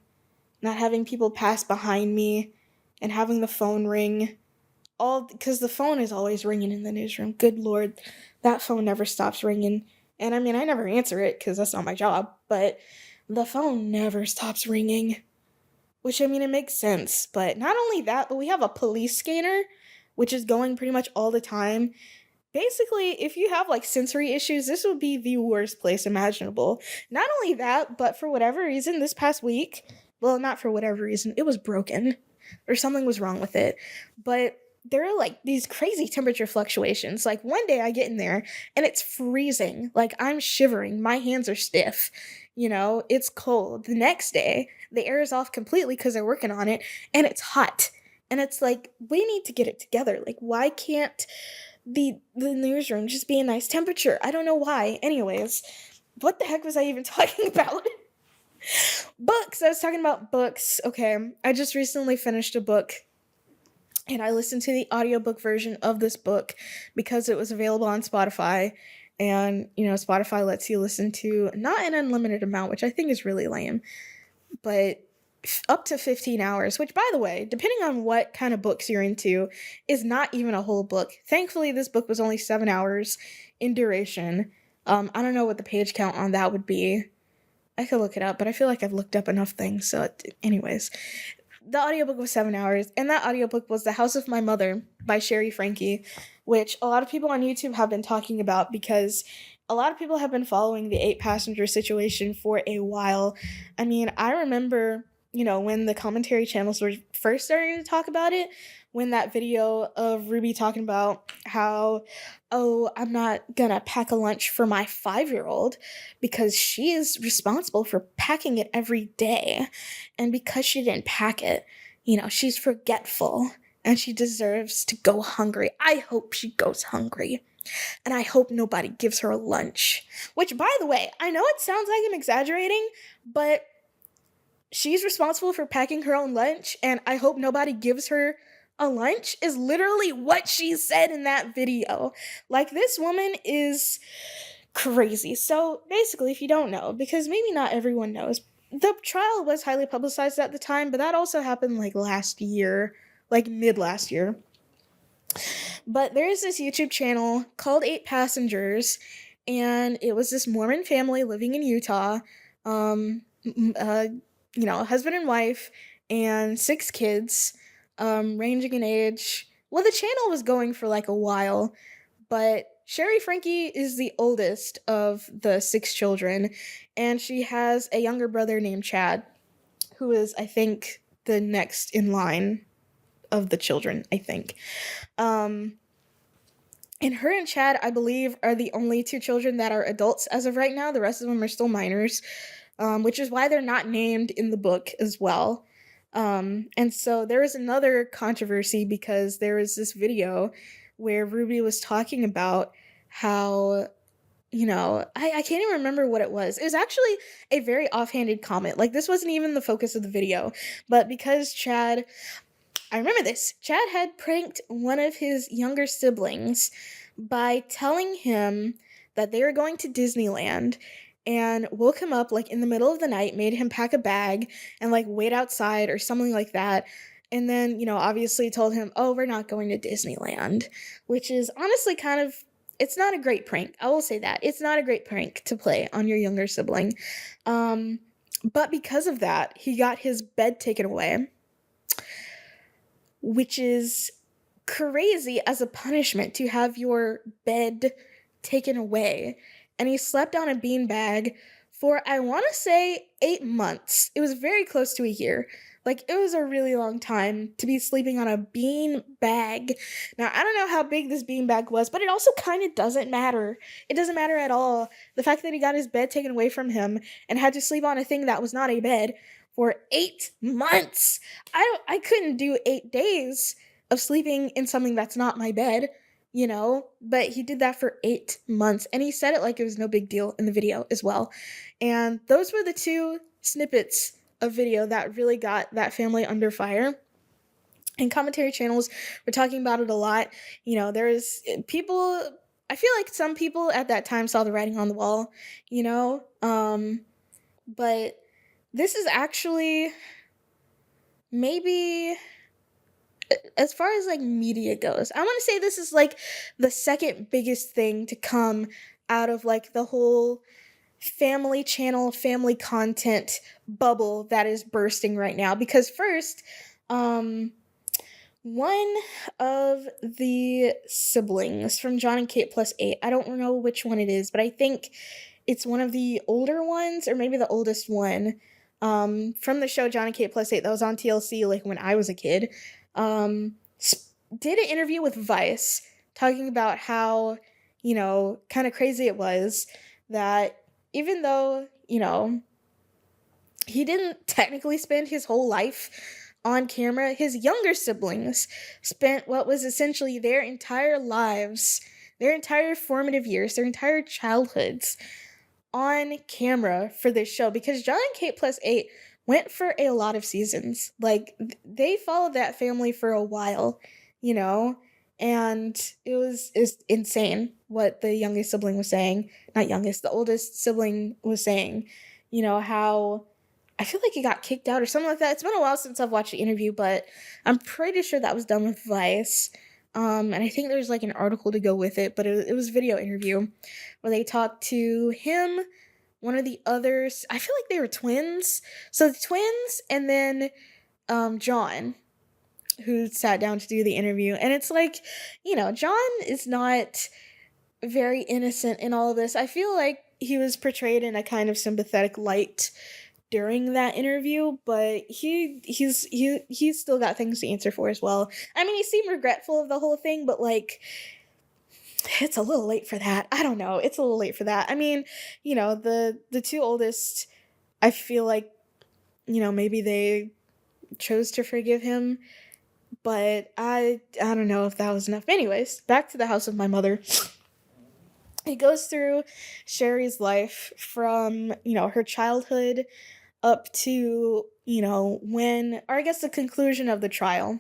not having people pass behind me and having the phone ring all because the phone is always ringing in the newsroom. Good Lord, that phone never stops ringing. And I mean, I never answer it because that's not my job, but the phone never stops ringing. Which, I mean, it makes sense. But not only that, but we have a police scanner, which is going pretty much all the time. Basically, if you have like sensory issues, this would be the worst place imaginable. Not only that, but for whatever reason, this past week, well, not for whatever reason, it was broken or something was wrong with it. But there are like these crazy temperature fluctuations. Like one day I get in there and it's freezing. Like I'm shivering. My hands are stiff. It's cold. The next day, the air is off completely because they're working on it and it's hot. And it's like, we need to get it together. Like, why can't the newsroom just be a nice temperature? I don't know why. Anyways, what the heck was I even talking about? Books. I was talking about books. Okay, I just recently finished a book and I listened to the audiobook version of this book because it was available on Spotify. And, Spotify lets you listen to not an unlimited amount, which I think is really lame, but up to 15 hours, which, by the way, depending on what kind of books you're into, is not even a whole book. Thankfully, this book was only 7 hours in duration. I don't know what the page count on that would be. I could look it up, but I feel like I've looked up enough things. So, anyways, the audiobook was 7 hours, and that audiobook was The House of My Mother by Shari Franke, which a lot of people on YouTube have been talking about because a lot of people have been following the 8-passenger situation for a while. I mean, I remember, when the commentary channels were first starting to talk about it, when that video of Ruby talking about how, oh, I'm not gonna pack a lunch for my 5-year-old because she is responsible for packing it every day. And because she didn't pack it, she's forgetful and she deserves to go hungry. I hope she goes hungry. And I hope nobody gives her a lunch. Which, by the way, I know it sounds like I'm exaggerating, but she's responsible for packing her own lunch, and I hope nobody gives her a lunch is literally what she said in that video. Like, this woman is crazy. So, basically, if you don't know, because maybe not everyone knows, the trial was highly publicized at the time, but that also happened, like, last year, like, mid-last year. But there's this YouTube channel called 8 Passengers, and it was this Mormon family living in Utah, husband and wife, and 6 kids, ranging in age. Well, the channel was going for like a while, but Shari Franke is the oldest of the 6 children, and she has a younger brother named Chad, who is, I think, the next in line of the children, I think. And her and Chad, I believe, are the only 2 children that are adults as of right now. The rest of them are still minors, which is why they're not named in the book as well. And so there was another controversy because there was this video where Ruby was talking about how, I can't even remember what it was. It was actually a very offhanded comment. Like, this wasn't even the focus of the video. But because I remember this. Chad had pranked one of his younger siblings by telling him that they were going to Disneyland and woke him up like in the middle of the night, made him pack a bag and like wait outside or something like that. And then, obviously told him, oh, we're not going to Disneyland, which is honestly it's not a great prank. I will say that. It's not a great prank to play on your younger sibling. But because of that, he got his bed taken away, which is crazy as a punishment to have your bed taken away. And he slept on a beanbag for, I want to say, 8 months. It was very close to a year. Like, it was a really long time to be sleeping on a bean bag. Now, I don't know how big this bean bag was, but it also kind of doesn't matter. It doesn't matter at all. The fact that he got his bed taken away from him and had to sleep on a thing that was not a bed for 8 months. I couldn't do 8 days of sleeping in something that's not my bed, but he did that for 8 months. And he said it like it was no big deal in the video as well. And those were the 2 snippets of video that really got that family under fire. And commentary channels were talking about it a lot. There's people, I feel like some people at that time saw the writing on the wall, but this is actually maybe as far as like media goes, I want to say this is like the second biggest thing to come out of like the whole family channel, family content bubble that is bursting right now. Because first, um, one of the siblings from John and Kate plus eight, I don't know which one it is, but I think it's one of the older ones, or maybe the oldest one, from the show John and Kate plus eight that was on TLC like when I was a kid, did an interview with Vice talking about how, kind of crazy it was that even though, he didn't technically spend his whole life on camera, his younger siblings spent what was essentially their entire lives, their entire formative years, their entire childhoods on camera for this show, because John and Kate plus eight went for a lot of seasons. Like, they followed that family for a while, and it's insane what the youngest sibling was saying. Not youngest, the oldest sibling was saying, how I feel like he got kicked out or something like that. It's been a while since I've watched the interview, but I'm pretty sure that was done with Vice. And I think there's like an article to go with it, but it was a video interview where they talked to him, one of the others. I feel like they were twins. So the twins, and then John, who sat down to do the interview. And it's like, John is not very innocent in all of this. I feel like he was portrayed in a kind of sympathetic light during that interview, but he's still got things to answer for as well. I mean, he seemed regretful of the whole thing, but like, it's a little late for that. I don't know. It's a little late for that. I mean, the two oldest, I feel like, maybe they chose to forgive him, but I don't know if that was enough. Anyways, back to the house of my mother. It goes through Shari's life from, her childhood up to, when, or I guess the conclusion of the trial,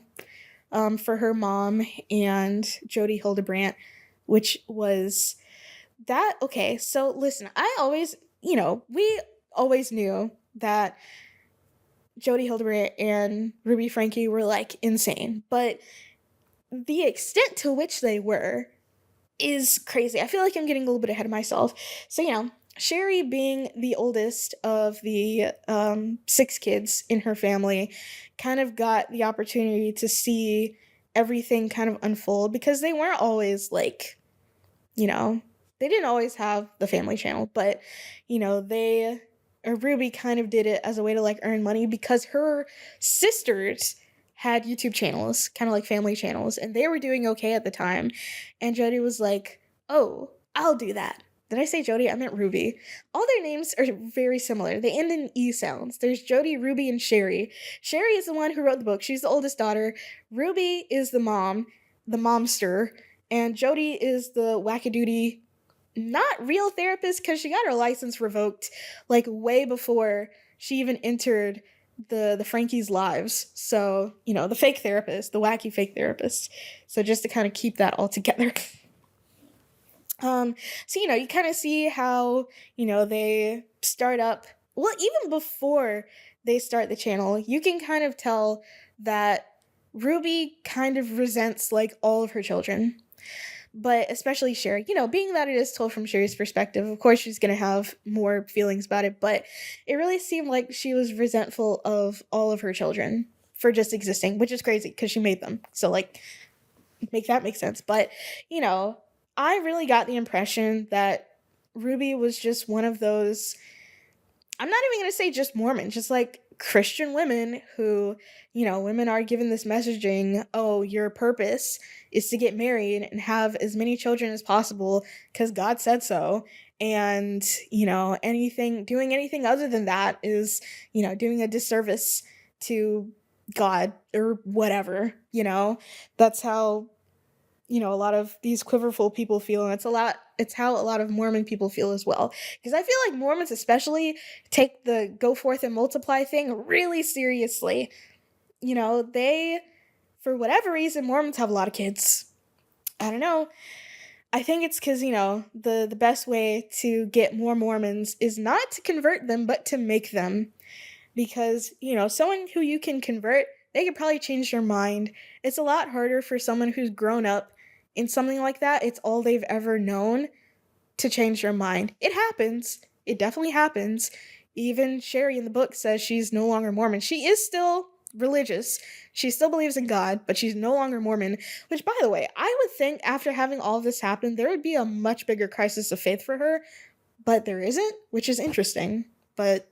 for her mom and Jodie Hildebrandt, which was that. Okay, so listen, I always, we always knew that Jodie Hildebrandt and Ruby Franke were like insane, but the extent to which they were is crazy. I feel like I'm getting a little bit ahead of myself. So, Shari, being the oldest of the 6 kids in her family, kind of got the opportunity to see everything kind of unfold, because they weren't always like, they didn't always have the family channel, but, Ruby kind of did it as a way to like earn money, because her sisters had YouTube channels, kind of like family channels, and they were doing okay at the time. And Jodie was like, oh, I'll do that. Did I say Jodie? I meant Ruby. All their names are very similar. They end in E sounds. There's Jodie, Ruby, and Shari. Shari is the one who wrote the book. She's the oldest daughter. Ruby is the mom, the momster. And Jodie is the wackadoodie, not real therapist, because she got her license revoked like way before she even entered the Frankies' lives. So, the fake therapist, the wacky fake therapist. So just to kind of keep that all together. So, you kind of see how, they start up. Well, even before they start the channel, you can kind of tell that Ruby kind of resents like all of her children. But especially Shari, being that it is told from Shari's perspective, of course she's going to have more feelings about it, but it really seemed like she was resentful of all of her children for just existing, which is crazy because she made them. So, like, make that make sense. But, I really got the impression that Ruby was just one of those, I'm not even going to say just Mormon, just like Christian women who, women are given this messaging, oh, your purpose is to get married and have as many children as possible because God said so. And, doing anything other than that is, doing a disservice to God or whatever, That's how, a lot of these quiverful people feel. And it's how a lot of Mormon people feel as well. Because I feel like Mormons especially take the go forth and multiply thing really seriously. They, for whatever reason, Mormons have a lot of kids. I don't know. I think it's because, the best way to get more Mormons is not to convert them, but to make them. Because, someone who you can convert, they could probably change their mind. It's a lot harder for someone who's grown up in something like that. It's all they've ever known to change their mind. It happens. It definitely happens. Even Shari in the book says she's no longer Mormon. She is still religious. She still believes in God, but she's no longer Mormon. Which, by the way, I would think after having all of this happen, there would be a much bigger crisis of faith for her, but there isn't, which is interesting. But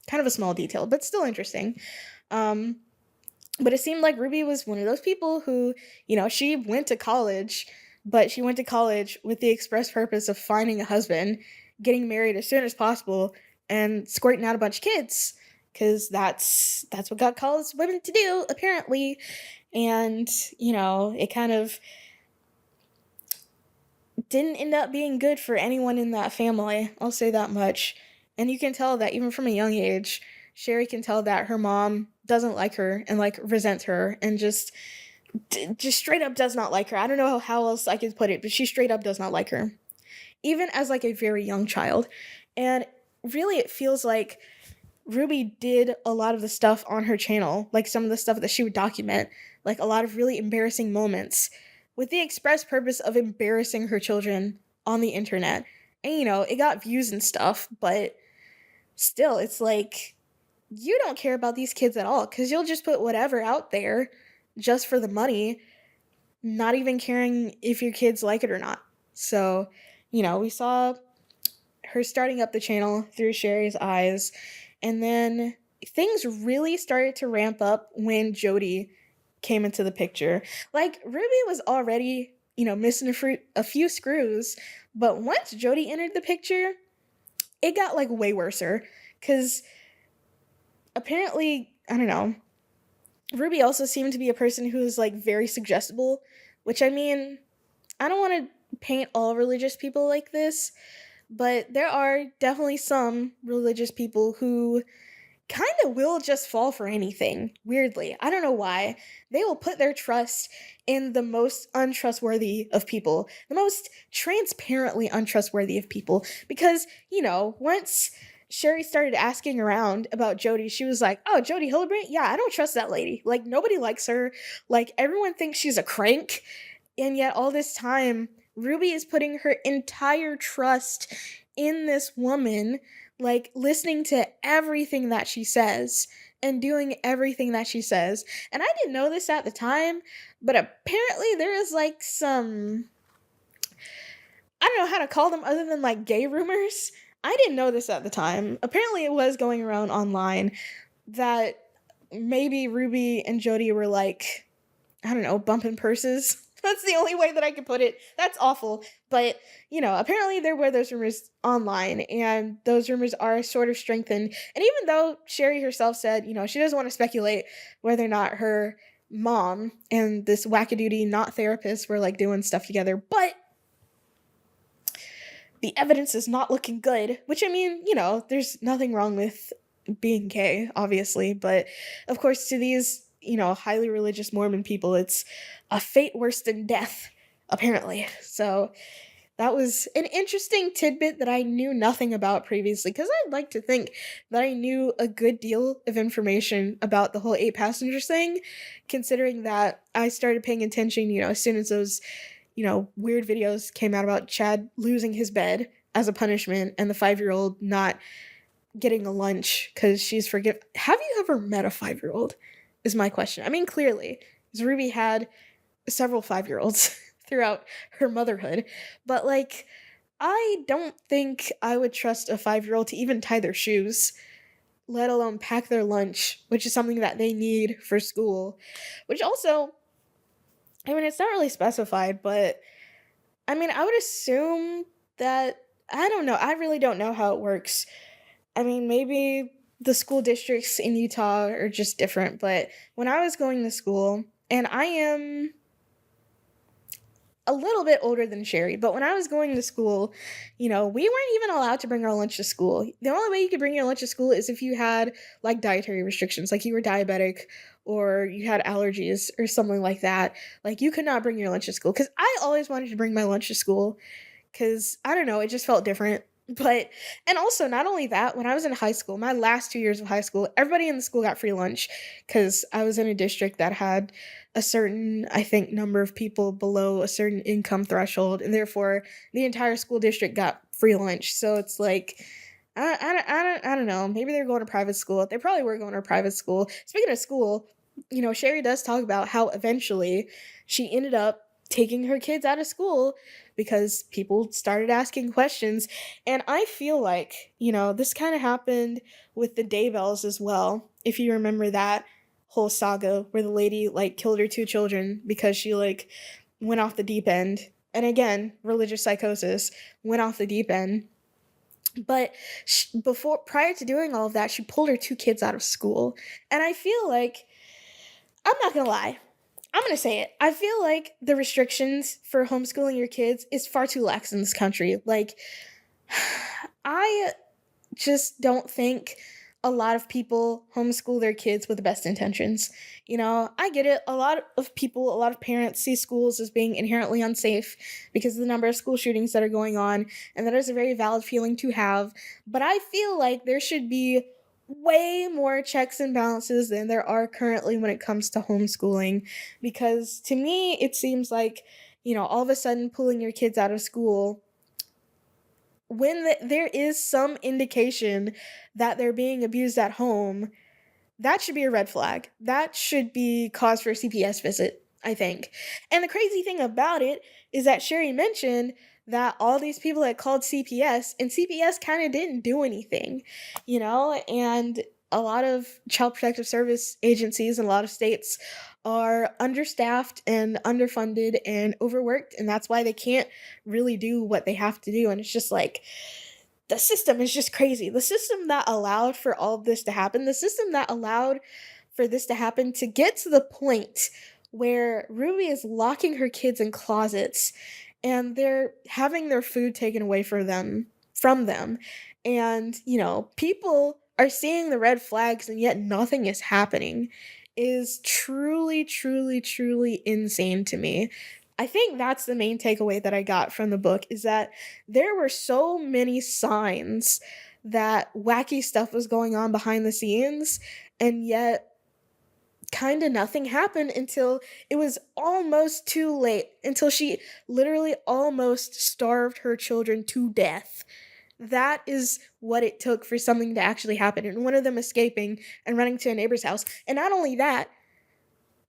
kind of a small detail, but still interesting. But it seemed like Ruby was one of those people who, she went to college, but she went to college with the express purpose of finding a husband, getting married as soon as possible, and squirting out a bunch of kids. Because that's what God calls women to do, apparently. And, it kind of didn't end up being good for anyone in that family. I'll say that much. And you can tell that even from a young age, Shari can tell that her mom doesn't like her and resents her and just straight up does not like her. I don't know how else I could put it, but she straight up does not like her. Even as a very young child. And really it feels like Ruby did a lot of the stuff on her channel, some of the stuff that she would document, a lot of really embarrassing moments, with the express purpose of embarrassing her children on the internet. And, it got views and stuff, but still, it's you don't care about these kids at all, because you'll just put whatever out there just for the money, not even caring if your kids like it or not. So, we saw her starting up the channel through Shari's eyes, and then things really started to ramp up when Jody came into the picture. Ruby was already, missing a few screws, but once Jody entered the picture, it got way worser, because apparently, I don't know, Ruby also seemed to be a person who is very suggestible, which I mean, I don't want to paint all religious people like this, but there are definitely some religious people who kind of will just fall for anything, weirdly. I don't know why. They will put their trust in the most untrustworthy of people, the most transparently untrustworthy of people, because, once Shari started asking around about Jody, she was like, oh, Jody Hillebrand? Yeah, I don't trust that lady. Nobody likes her. Everyone thinks she's a crank, and yet all this time, Ruby is putting her entire trust in this woman, listening to everything that she says and doing everything that she says. And I didn't know this at the time, but apparently there is some, I don't know how to call them other than gay rumors. I didn't know this at the time. Apparently it was going around online that maybe Ruby and Jody were I don't know, bumping purses. That's the only way that I could put it. That's awful. But, apparently there were those rumors online, and those rumors are sort of strengthened. And even though Shari herself said, she doesn't want to speculate whether or not her mom and this wackadoodie not therapist were doing stuff together, but the evidence is not looking good, which I mean, there's nothing wrong with being gay, obviously, but of course to these, highly religious Mormon people, it's a fate worse than death, apparently. So that was an interesting tidbit that I knew nothing about previously, because I'd like to think that I knew a good deal of information about the whole 8 passengers thing, considering that I started paying attention, as soon as those, weird videos came out about Chad losing his bed as a punishment and the 5-year-old not getting a lunch because she's forgiven. Have you ever met a 5-year-old? Is my question. I mean, clearly, because Ruby had several 5-year-olds throughout her motherhood, but I don't think I would trust a 5-year-old to even tie their shoes, let alone pack their lunch, which is something that they need for school. Which also, I mean, it's not really specified, but I mean, I would assume that, I don't know, I really don't know how it works. I mean, maybe the school districts in Utah are just different, but when I was going to school, and I am a little bit older than Shari, but when I was going to school, we weren't even allowed to bring our lunch to school. The only way you could bring your lunch to school is if you had dietary restrictions, you were diabetic or you had allergies or something like that. You could not bring your lunch to school, because I always wanted to bring my lunch to school, because I don't know, it just felt different. But, and also, not only that, when I was in high school, my last 2 years of high school, everybody in the school got free lunch because I was in a district that had a certain, I think, number of people below a certain income threshold, and therefore the entire school district got free lunch. So it's like, I don't know. Maybe they're going to private school. They probably were going to private school. Speaking of school, Sherry does talk about how eventually she ended up taking her kids out of school because people started asking questions. And I feel like, this kind of happened with the Daybells as well. If you remember that whole saga where the lady like killed her two children because she like went off the deep end. And again, religious psychosis, went off the deep end. But prior to doing all of that, she pulled her two kids out of school. And I feel like, I'm not gonna lie, I'm gonna say it. I feel like the restrictions for homeschooling your kids is far too lax in this country. Like, I just don't think a lot of people homeschool their kids with the best intentions. I get it. A lot of people, a lot of parents see schools as being inherently unsafe because of the number of school shootings that are going on, and that is a very valid feeling to have. But I feel like there should be way more checks and balances than there are currently when it comes to homeschooling, because to me it seems like, all of a sudden pulling your kids out of school when there is some indication that they're being abused at home, that should be a red flag. That should be cause for a CPS visit, I think. And the crazy thing about it is that Shari mentioned that all these people had called CPS, and CPS kind of didn't do anything, and a lot of child protective service agencies in a lot of states are understaffed and underfunded and overworked, and that's why they can't really do what they have to do. And it's just like, the system is just crazy. The system that allowed for all of this to happen, the system that allowed for this to happen, to get to the point where Ruby is locking her kids in closets and they're having their food taken away from them. And, people are seeing the red flags and yet nothing is happening, is truly, truly, truly insane to me. I think that's the main takeaway that I got from the book, is that there were so many signs that wacky stuff was going on behind the scenes, and yet kind of nothing happened until it was almost too late, until she literally almost starved her children to death. That is what it took for something to actually happen, and one of them escaping and running to a neighbor's house. And not only that,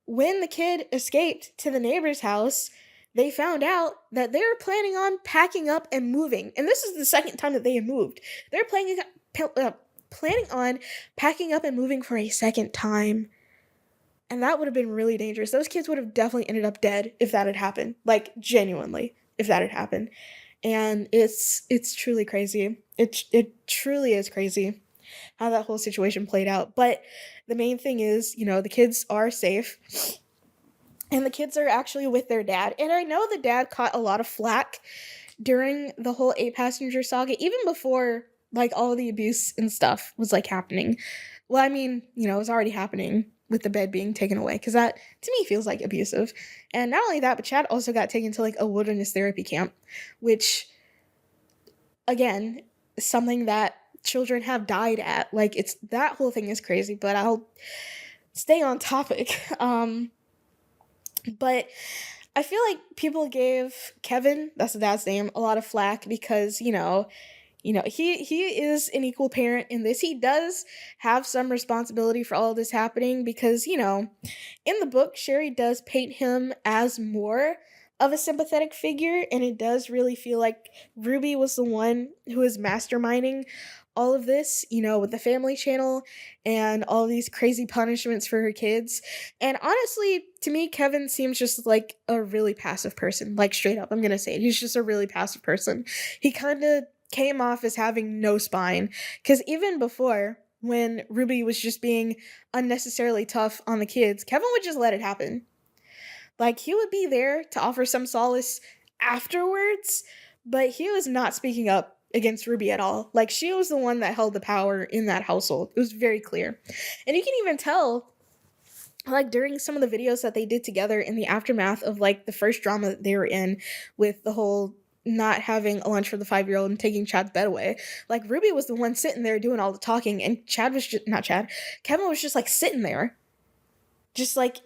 when the kid escaped to the neighbor's house, they found out that they were planning on packing up and moving. And this is the second time that they had moved. They're planning on packing up and moving for a second time. And that would have been really dangerous. Those kids would have definitely ended up dead if that had happened. Like, genuinely, if that had happened. And it's truly crazy. It truly is crazy how that whole situation played out. But the main thing is, the kids are safe. And the kids are actually with their dad. And I know the dad caught a lot of flack during the whole 8-passenger saga, even before, like, all the abuse and stuff was, like, happening. Well, I mean, it was already happening with the bed being taken away, because that, to me, feels, like, abusive. And not only that, but Chad also got taken to, like, a wilderness therapy camp, which, again, is something that children have died at. Like, that whole thing is crazy, but I'll stay on topic. But I feel like people gave Kevin, that's the dad's name, a lot of flack because, he is an equal parent in this. He does have some responsibility for all of this happening because, in the book, Shari does paint him as more of a sympathetic figure, and it does really feel like Ruby was the one who is masterminding all of this, with the family channel and all these crazy punishments for her kids. And honestly, to me, Kevin seems just like a really passive person. Like, straight up, I'm gonna say it. He's just a really passive person. He kind of came off as having no spine, because even before, when Ruby was just being unnecessarily tough on the kids, Kevin would just let it happen. Like, he would be there to offer some solace afterwards, but he was not speaking up against Ruby at all. Like, she was the one that held the power in that household. It was very clear. And you can even tell, like, during some of the videos that they did together in the aftermath of, like, the first drama that they were in with the whole not having a lunch for the 5-year-old and taking Chad's bed away. Like, Ruby was the one sitting there doing all the talking, and Kevin was just, like, sitting there, just, like,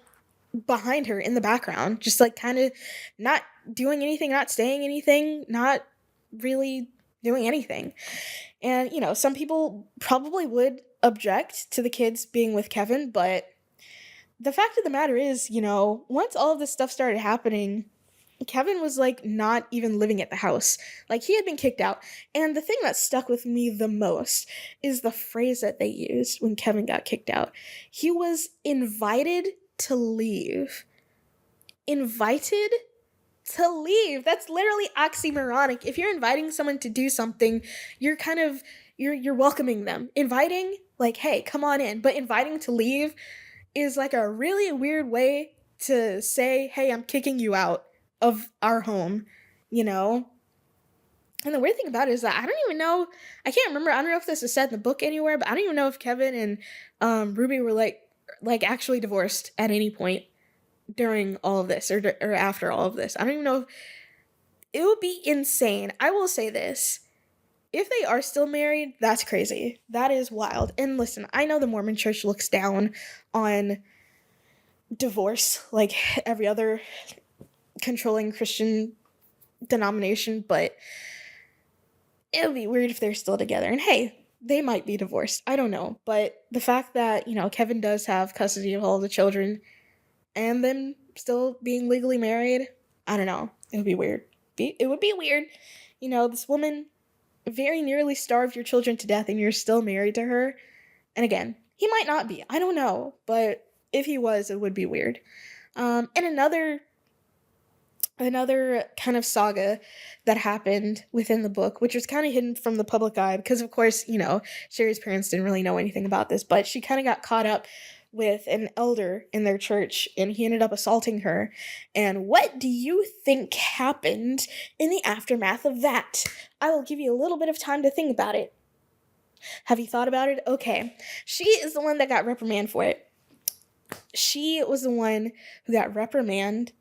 behind her in the background, just, like, kind of not doing anything, not saying anything, not really doing anything. And, some people probably would object to the kids being with Kevin, but the fact of the matter is, once all of this stuff started happening, Kevin was, like, not even living at the house. Like, he had been kicked out. And the thing that stuck with me the most is the phrase that they used when Kevin got kicked out. He was invited to leave. Invited to leave. That's literally oxymoronic. If you're inviting someone to do something, you're kind of, you're welcoming them. Inviting, like, hey, come on in. But inviting to leave is, like, a really weird way to say, hey, I'm kicking you out of our home, And the weird thing about it is that I don't even know, I can't remember, I don't know if this is said in the book anywhere, but I don't even know if Kevin and Ruby were like actually divorced at any point during all of this or after all of this. I don't even know. It would be insane. I will say this. If they are still married, that's crazy. That is wild. And listen, I know the Mormon church looks down on divorce like every other controlling Christian denomination, but it would be weird if they're still together. And hey, they might be divorced. I don't know. But the fact that, Kevin does have custody of all the children and them still being legally married, I don't know. It would be weird. It would be weird. This woman very nearly starved your children to death and you're still married to her. And again, he might not be. I don't know. But if he was, it would be weird. And another kind of saga that happened within the book, which was kind of hidden from the public eye because, of course, Shari's parents didn't really know anything about this, but she kind of got caught up with an elder in their church, and he ended up assaulting her. And what do you think happened in the aftermath of that? I will give you a little bit of time to think about it. Have you thought about it? Okay. She is the one that got reprimanded for it. She was the one who got reprimanded.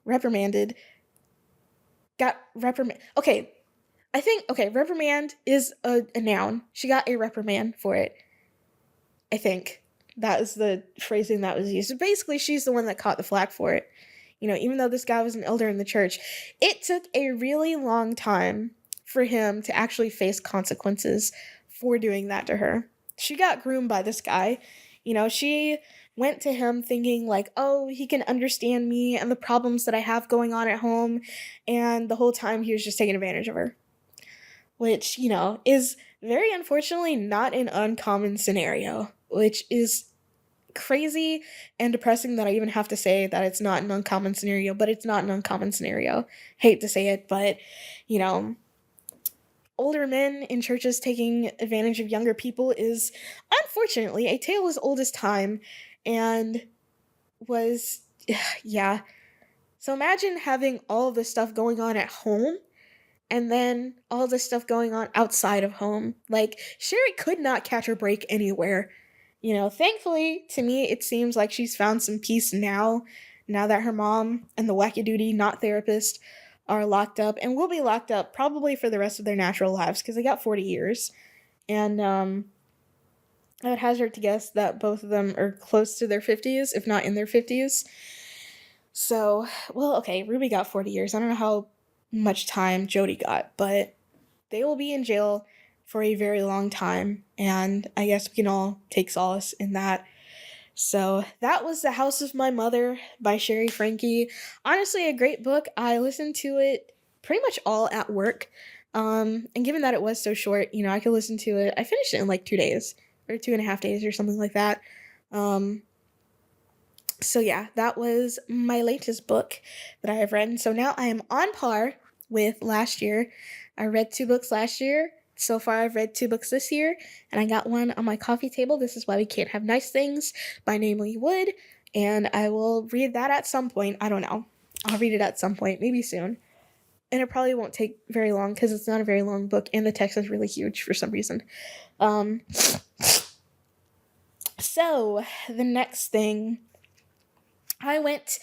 Okay, I think, reprimand is a noun. She got a reprimand for it. I think that is the phrasing that was used. So basically, she's the one that caught the flack for it. Even though this guy was an elder in the church, it took a really long time for him to actually face consequences for doing that to her. She got groomed by this guy. She went to him thinking like, oh, he can understand me and the problems that I have going on at home. And the whole time he was just taking advantage of her. Which, is very unfortunately not an uncommon scenario. Which is crazy and depressing that I even have to say that it's not an uncommon scenario. But it's not an uncommon scenario. Hate to say it, but, older men in churches taking advantage of younger people is, unfortunately, a tale as old as time, and was, yeah. So imagine having all this stuff going on at home, and then all this stuff going on outside of home. Like, Shari could not catch her break anywhere. Thankfully, to me, it seems like she's found some peace now that her mom and the wacky-doody not therapist are locked up and will be locked up probably for the rest of their natural lives because they got 40 years. And I would hazard to guess that both of them are close to their 50s, if not in their 50s. So, well, okay, Ruby got 40 years. I don't know how much time Jody got, but they will be in jail for a very long time. And I guess we can all take solace in that. So that was The House of My Mother by Shari Franke. Honestly, a great book. I listened to it pretty much all at work. And given that it was so short, I could listen to it. I finished it in like 2 days or 2.5 days or something like that. So yeah, that was my latest book that I have read. So now I am on par with last year. I read 2 books last year. So far, I've read 2 books this year, and I got one on my coffee table. This is Why We Can't Have Nice Things by Namely Wood, and I will read that at some point. I don't know. I'll read it at some point, maybe soon. And it probably won't take very long because it's not a very long book, and the text is really huge for some reason. So, the next thing, I went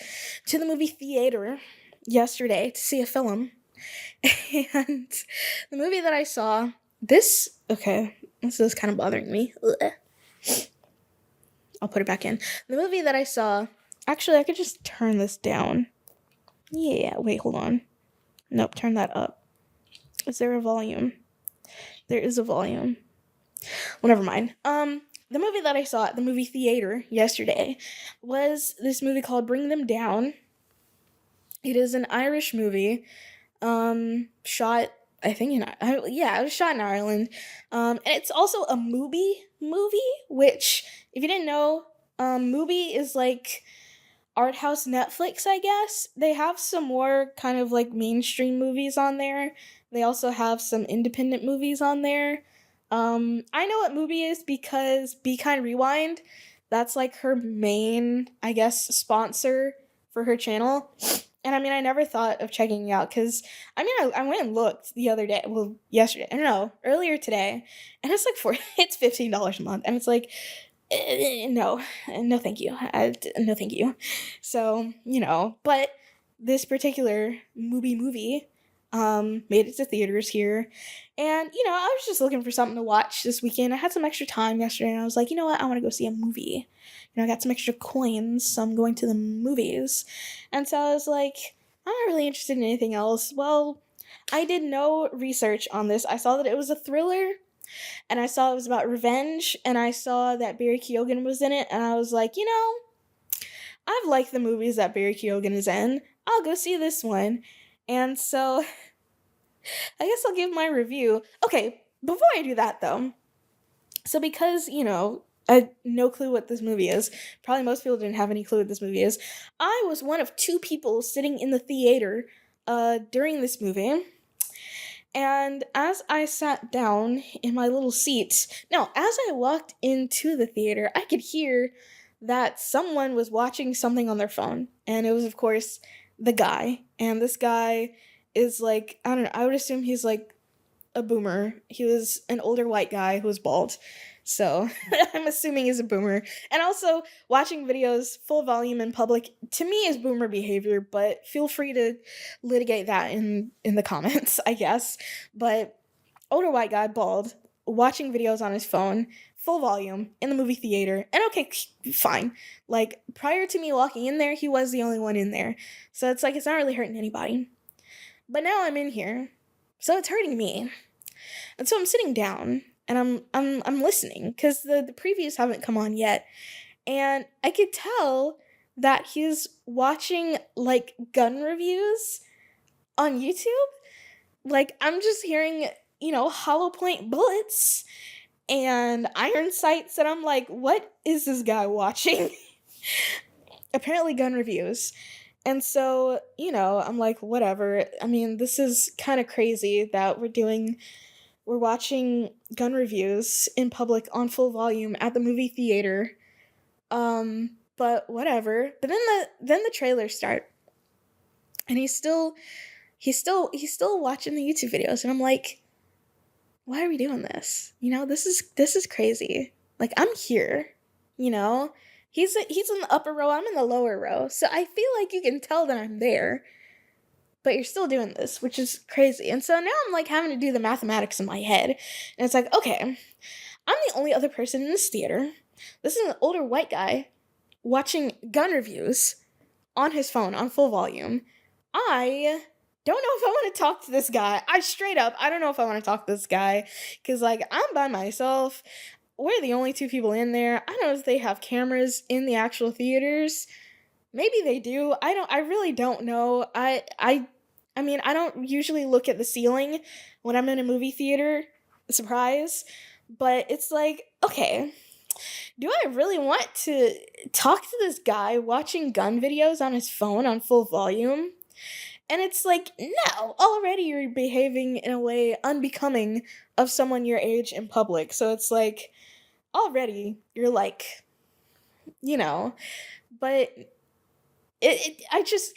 to the movie theater yesterday to see a film. And the movie that I saw, this is kind of bothering me. Ugh. I'll put it back in. The movie that I saw, actually, I could just turn this down. Yeah, wait, hold on. Nope, turn that up. Is there a volume? There is a volume. Well, never mind. The movie that I saw at the movie theater yesterday was this movie called Bring Them Down. It is an Irish movie, shot, I think it was shot in Ireland. And it's also a movie, which, if you didn't know, movie is like art house Netflix, I guess. They have some more kind of like mainstream movies on there. They also have some independent movies on there. I know what movie is because Be Kind Rewind, that's like her main, I guess, sponsor for her channel. And I mean, I never thought of checking it out because, I mean, I went and looked the other day, well, yesterday, I don't know, earlier today, and it's like it's $15 a month, and it's like, no, thank you, no, thank you. So, but this particular movie, made it to theaters here, and, I was just looking for something to watch this weekend. I had some extra time yesterday, and I was like, you know what, I want to go see a movie. I got some extra coins, so I'm going to the movies. And so I was like, I'm not really interested in anything else. Well, I did no research on this. I saw that it was a thriller, and I saw it was about revenge, and I saw that Barry Keoghan was in it, and I was like, I've liked the movies that Barry Keoghan is in. I'll go see this one. And so I guess I'll give my review. Okay, before I do that, though, so because, I had no clue what this movie is. Probably most people didn't have any clue what this movie is. I was one of two people sitting in the theater during this movie. And as I sat down in my little seat, no, as I walked into the theater, I could hear that someone was watching something on their phone. And it was, of course, the guy. And this guy is like, I don't know, I would assume he's like a boomer. He was an older white guy who was bald. So I'm assuming he's a boomer. And also, watching videos full volume in public, to me, is boomer behavior, but feel free to litigate that in the comments, I guess. But older white guy, bald, watching videos on his phone, full volume, in the movie theater. And okay, fine. Like, prior to me walking in there, he was the only one in there. So it's like, it's not really hurting anybody. But now I'm in here, so it's hurting me. And so I'm sitting down, and I'm listening, because the previews haven't come on yet, and I could tell that he's watching, like, gun reviews on YouTube. Like, I'm just hearing, hollow point bullets and iron sights, and I'm like, what is this guy watching? Apparently gun reviews. And so, I'm like, whatever. I mean, this is kind of crazy that we're watching gun reviews in public on full volume at the movie theater. But whatever. But then the trailers start. And he's still watching the YouTube videos, and I'm like, why are we doing this? This is crazy. Like, I'm here, He's in the upper row, I'm in the lower row. So I feel like you can tell that I'm there. But you're still doing this, which is crazy. And so now I'm like having to do the mathematics in my head. And it's like, okay, I'm the only other person in this theater. This is an older white guy watching gun reviews on his phone on full volume. I don't know if I want to talk to this guy. I don't know if I want to talk to this guy. Because, like, I'm by myself. We're the only two people in there. I don't know if they have cameras in the actual theaters. Maybe they do. I really don't know. I mean, I don't usually look at the ceiling when I'm in a movie theater. Surprise. But it's like, okay, do I really want to talk to this guy watching gun videos on his phone on full volume? And it's like, no, already you're behaving in a way unbecoming of someone your age in public. So it's like, already you're like, but I just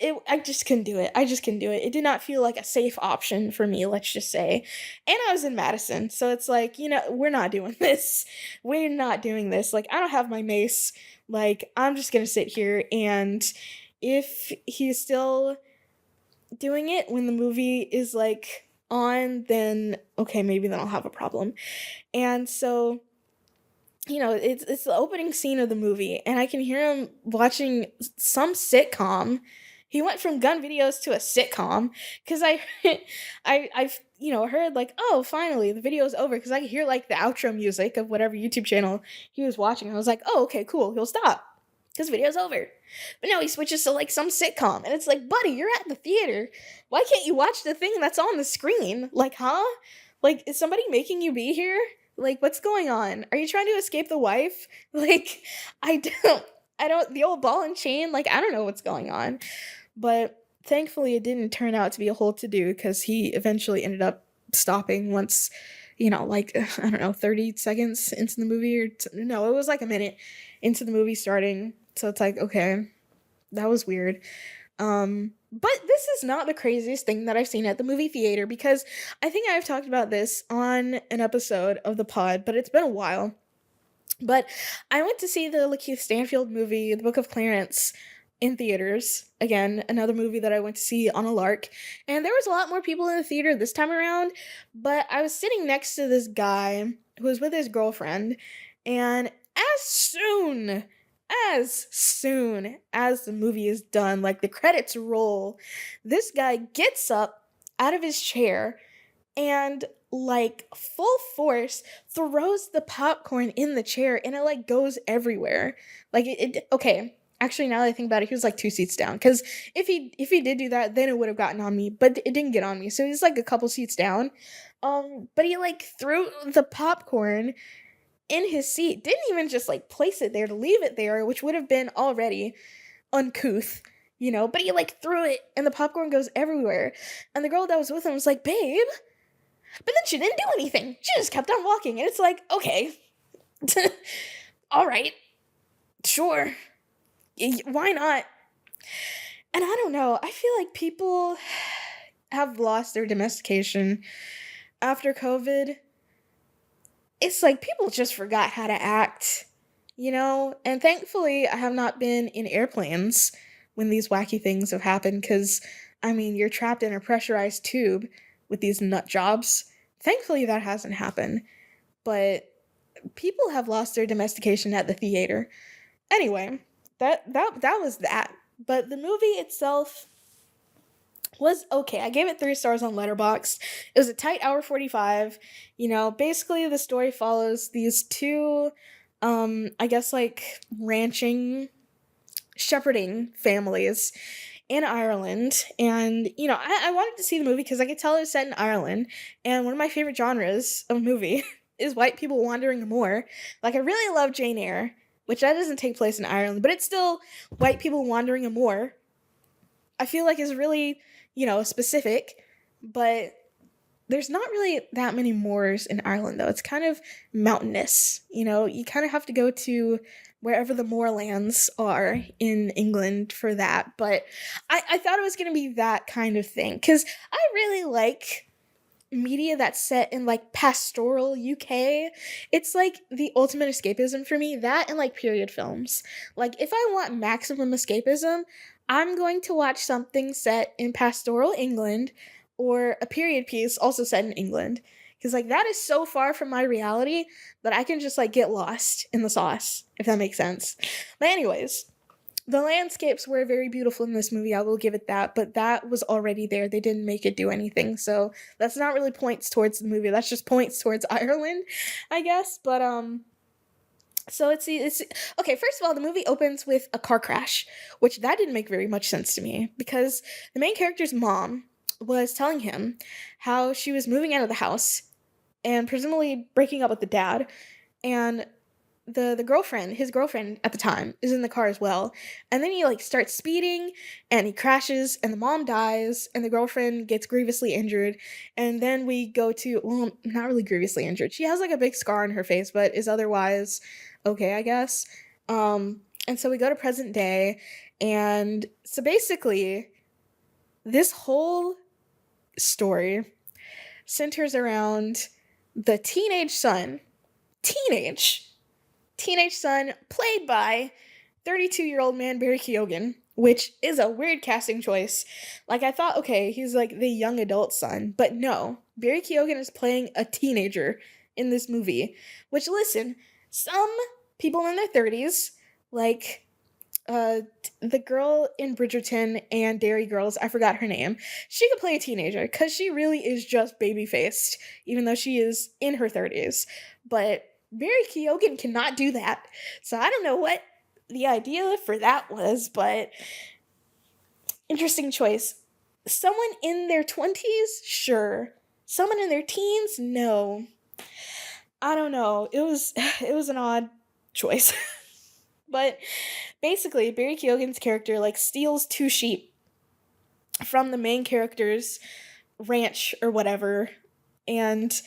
couldn't do it. It did not feel like a safe option for me, let's just say. And I was in Madison, so it's like, we're not doing this. We're not doing this. Like, I don't have my mace. Like, I'm just gonna sit here, and if he's still doing it when the movie is like on, then okay, maybe then I'll have a problem. And so, it's the opening scene of the movie, and I can hear him watching some sitcom. He went from gun videos to a sitcom because I've heard like, oh, finally the video's over, because I could hear like the outro music of whatever YouTube channel he was watching. I was like, oh, okay, cool, he'll stop because video's over. But no, he switches to like some sitcom, and it's like, buddy, you're at the theater. Why can't you watch the thing that's on the screen? Like, huh? Like, is somebody making you be here? Like, what's going on? Are you trying to escape the wife? Like, I don't, the old ball and chain, like, I don't know what's going on. But thankfully, it didn't turn out to be a whole to do, because he eventually ended up stopping once, like, I don't know, 30 seconds into the movie, or no, it was like a minute into the movie starting. So it's like, okay, that was weird. But this is not the craziest thing that I've seen at the movie theater, because I think I've talked about this on an episode of the pod, but it's been a while. But I went to see the Lakeith Stanfield movie, The Book of Clarence, in theaters. Again, another movie that I went to see on a lark. And there was a lot more people in the theater this time around, but I was sitting next to this guy who was with his girlfriend, and as soon as the movie is done, like the credits roll, this guy gets up out of his chair and, like, full force throws the popcorn in the chair, and it like goes everywhere. Like, okay, actually, now that I think about it, he was like 2 seats down, because if he did do that, then it would have gotten on me, but it didn't get on me, so he's like a couple seats down. But he like threw the popcorn in his seat, didn't even just like place it there to leave it there, which would have been already uncouth, but he like threw it, and the popcorn goes everywhere. And the girl that was with him was like, babe, but then she didn't do anything, she just kept on walking. And it's like, okay, all right, sure, why not? And I don't know, I feel like people have lost their domestication after COVID. It's like people just forgot how to act, And thankfully, I have not been in airplanes when these wacky things have happened, because, I mean, you're trapped in a pressurized tube with these nut jobs. Thankfully, that hasn't happened. But people have lost their domestication at the theater. Anyway, that was that. But the movie itself was okay. I gave it 3 stars on Letterboxd. It was a tight hour 45. Basically the story follows these two, I guess like shepherding families in Ireland. And, I wanted to see the movie because I could tell it was set in Ireland. And one of my favorite genres of movie is white people wandering a moor. Like, I really love Jane Eyre, which that doesn't take place in Ireland, but it's still white people wandering a moor. I feel like is really, specific, but there's not really that many moors in Ireland, though. It's kind of mountainous, you kind of have to go to wherever the moorlands are in England for that. But I thought it was going to be that kind of thing, because I really like media that's set in like pastoral UK. It's like the ultimate escapism for me, that and like period films. Like, if I want maximum escapism, I'm going to watch something set in pastoral England, or a period piece also set in England, because like that is so far from my reality that I can just like get lost in the sauce, if that makes sense. But anyways, the landscapes were very beautiful in this movie, I will give it that, but that was already there. They didn't make it do anything, so that's not really points towards the movie. That's just points towards Ireland, I guess. But so it's okay. First of all, the movie opens with a car crash, which that didn't make very much sense to me, because the main character's mom was telling him how she was moving out of the house and presumably breaking up with the dad, and the girlfriend, his girlfriend at the time, is in the car as well. And then he like starts speeding and he crashes, and the mom dies, and the girlfriend gets grievously injured. And then we go to, well, not really grievously injured. She has like a big scar on her face, but is otherwise okay, I guess. And so we go to present day, and so basically this whole story centers around the teenage son, played by 32-year-old man Barry Keoghan, which is a weird casting choice. Like, I thought, okay, he's like the young adult son, but no, Barry Keoghan is playing a teenager in this movie, which, listen, some people in their 30s, like the girl in Bridgerton and Dairy Girls, I forgot her name. She could play a teenager because she really is just baby faced, even though she is in her 30s. But Barry Keoghan cannot do that. So I don't know what the idea for that was, but interesting choice. Someone in their 20s? Sure. Someone in their teens? No. I don't know. It was an odd choice. But basically, Barry Keoghan's character like steals two sheep from the main character's ranch or whatever, and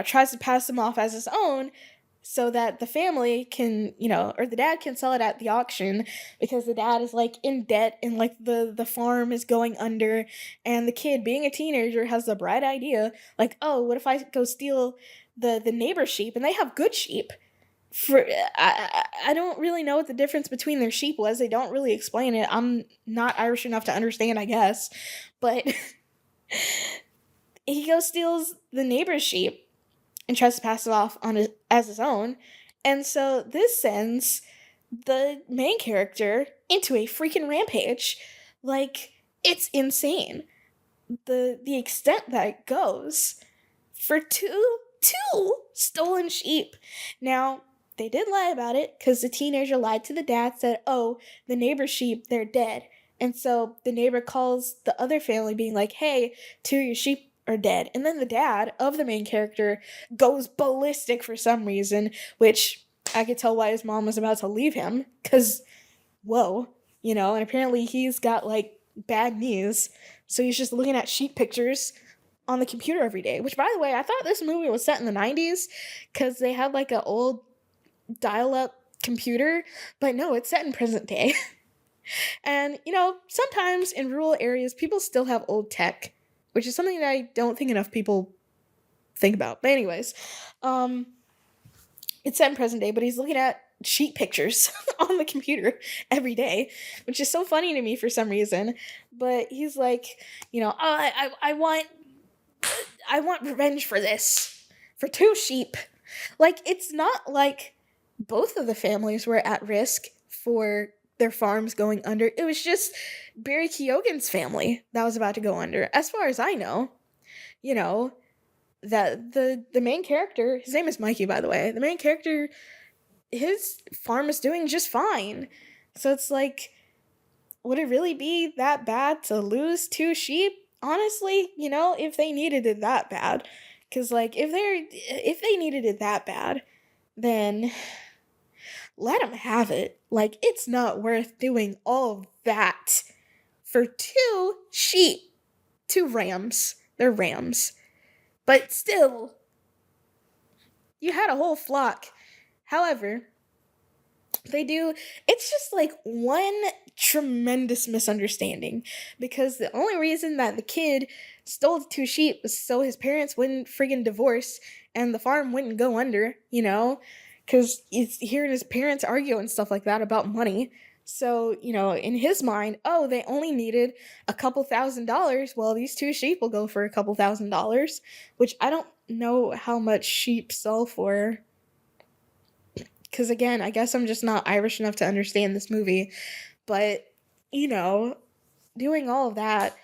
tries to pass them off as his own so that the family can, or the dad can sell it at the auction because the dad is like in debt and like the farm is going under, and the kid, being a teenager, has the bright idea like, oh, what if I go steal the neighbor's sheep, and they have good sheep. I don't really know what the difference between their sheep was. They don't really explain it. I'm not Irish enough to understand, I guess. But he goes steals the neighbor's sheep and tries to pass it off as his own. And so this sends the main character into a freaking rampage. Like, it's insane. The extent that it goes for two stolen sheep. Now, they did lie about it because the teenager lied to the dad, said, oh, the neighbor's sheep, they're dead. And so the neighbor calls the other family being like, hey, two of your sheep are dead. And then the dad of the main character goes ballistic for some reason, which I could tell why his mom was about to leave him because, whoa, and apparently he's got like bad knees. So he's just looking at sheep pictures on the computer every day, which, by the way, I thought this movie was set in the 90s because they had like an old dial-up computer, but no, it's set in present day. And sometimes in rural areas people still have old tech, which is something that I don't think enough people think about. But anyways, it's set in present day, but he's looking at sheet pictures on the computer every day, which is so funny to me for some reason. But he's like, oh, I want revenge for this, for two sheep. Like, it's not like both of the families were at risk for their farms going under. It was just Barry Keoghan's family that was about to go under. As far as I know, that the main character, his name is Mikey, by the way, the main character, his farm is doing just fine. So it's like, would it really be that bad to lose two sheep? Honestly, if they needed it that bad. Because, like, if they needed it that bad, then let them have it. Like, it's not worth doing all that for two sheep. Two rams. They're rams. But still, you had a whole flock. However, it's just like one tremendous misunderstanding, because the only reason that the kid stole the two sheep was so his parents wouldn't friggin' divorce and the farm wouldn't go under, because he's hearing his parents argue and stuff like that about money. So, in his mind, oh, they only needed a couple $1,000s. Well, these two sheep will go for a couple $1,000s, which I don't know how much sheep sell for. Because, again, I guess I'm just not Irish enough to understand this movie. But, doing all of that.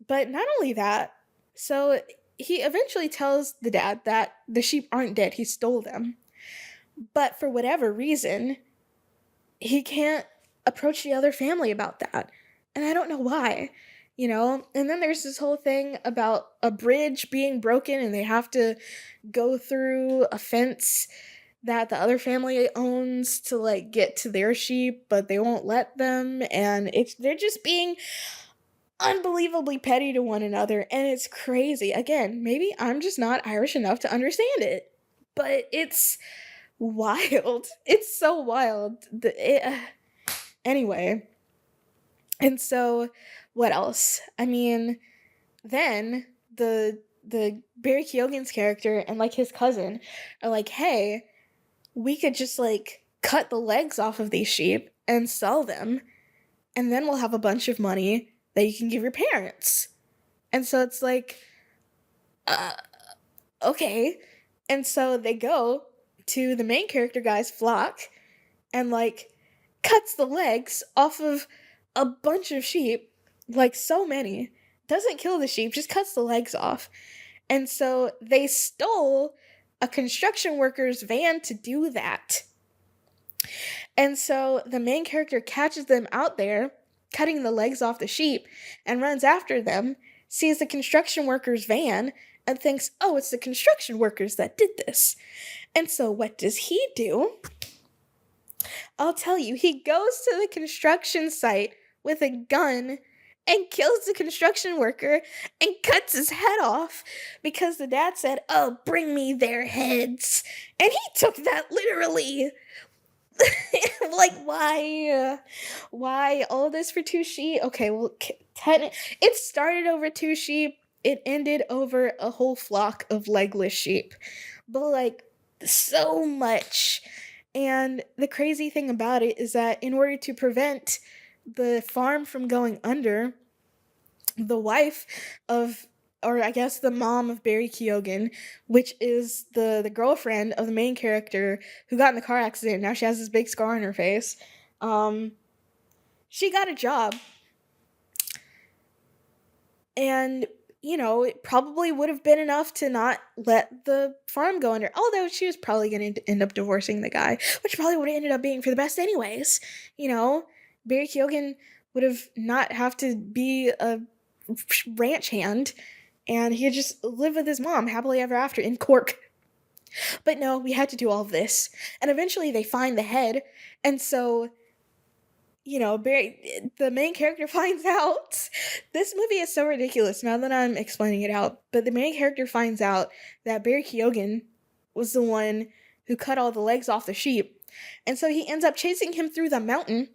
But not only that, so he eventually tells the dad that the sheep aren't dead, he stole them. But for whatever reason, he can't approach the other family about that. And I don't know why, And then there's this whole thing about a bridge being broken and they have to go through a fence that the other family owns to like get to their sheep, but they won't let them, and they're just being unbelievably petty to one another, and it's crazy. Again, maybe I'm just not Irish enough to understand it, but it's wild. It's so wild. Anyway, and so what else? I mean, then the Barry Keoghan's character and like his cousin are like, hey, we could just like cut the legs off of these sheep and sell them and then we'll have a bunch of money that you can give your parents. And so it's like, uh, okay. And so they go to the main character guy's flock and like cuts the legs off of a bunch of sheep, like so many. Doesn't kill the sheep, just cuts the legs off. And so they stole a construction worker's van to do that. And so the main character catches them out there, cutting the legs off the sheep, and runs after them, sees the construction worker's van, and thinks, oh, it's the construction workers that did this. And so what does he do? I'll tell you, he goes to the construction site with a gun and kills the construction worker and cuts his head off because the dad said, oh, bring me their heads. And he took that literally. Like, why? Why all this for 2 sheep? Okay, well, it started over 2 sheep. It ended over a whole flock of legless sheep. But, like, so much. And the crazy thing about it is that in order to prevent the farm from going under, the wife of, or I guess the mom of Barry Keoghan, which is the girlfriend of the main character who got in the car accident. Now she has this big scar on her face. She got a job. And, you know, it probably would have been enough to not let the farm go under. Although she was probably going to end up divorcing the guy, which probably would have ended up being for the best anyways. You know, Barry Keoghan would have not have to be a ranch hand, and he could just live with his mom happily ever after in Cork. But no, we had to do all of this. And eventually they find the head, and so, you know, Barry, the main character finds out. This movie is so ridiculous now that I'm explaining it out, but the main character finds out that Barry Keoghan was the one who cut all the legs off the sheep. And so he ends up chasing him through the mountain,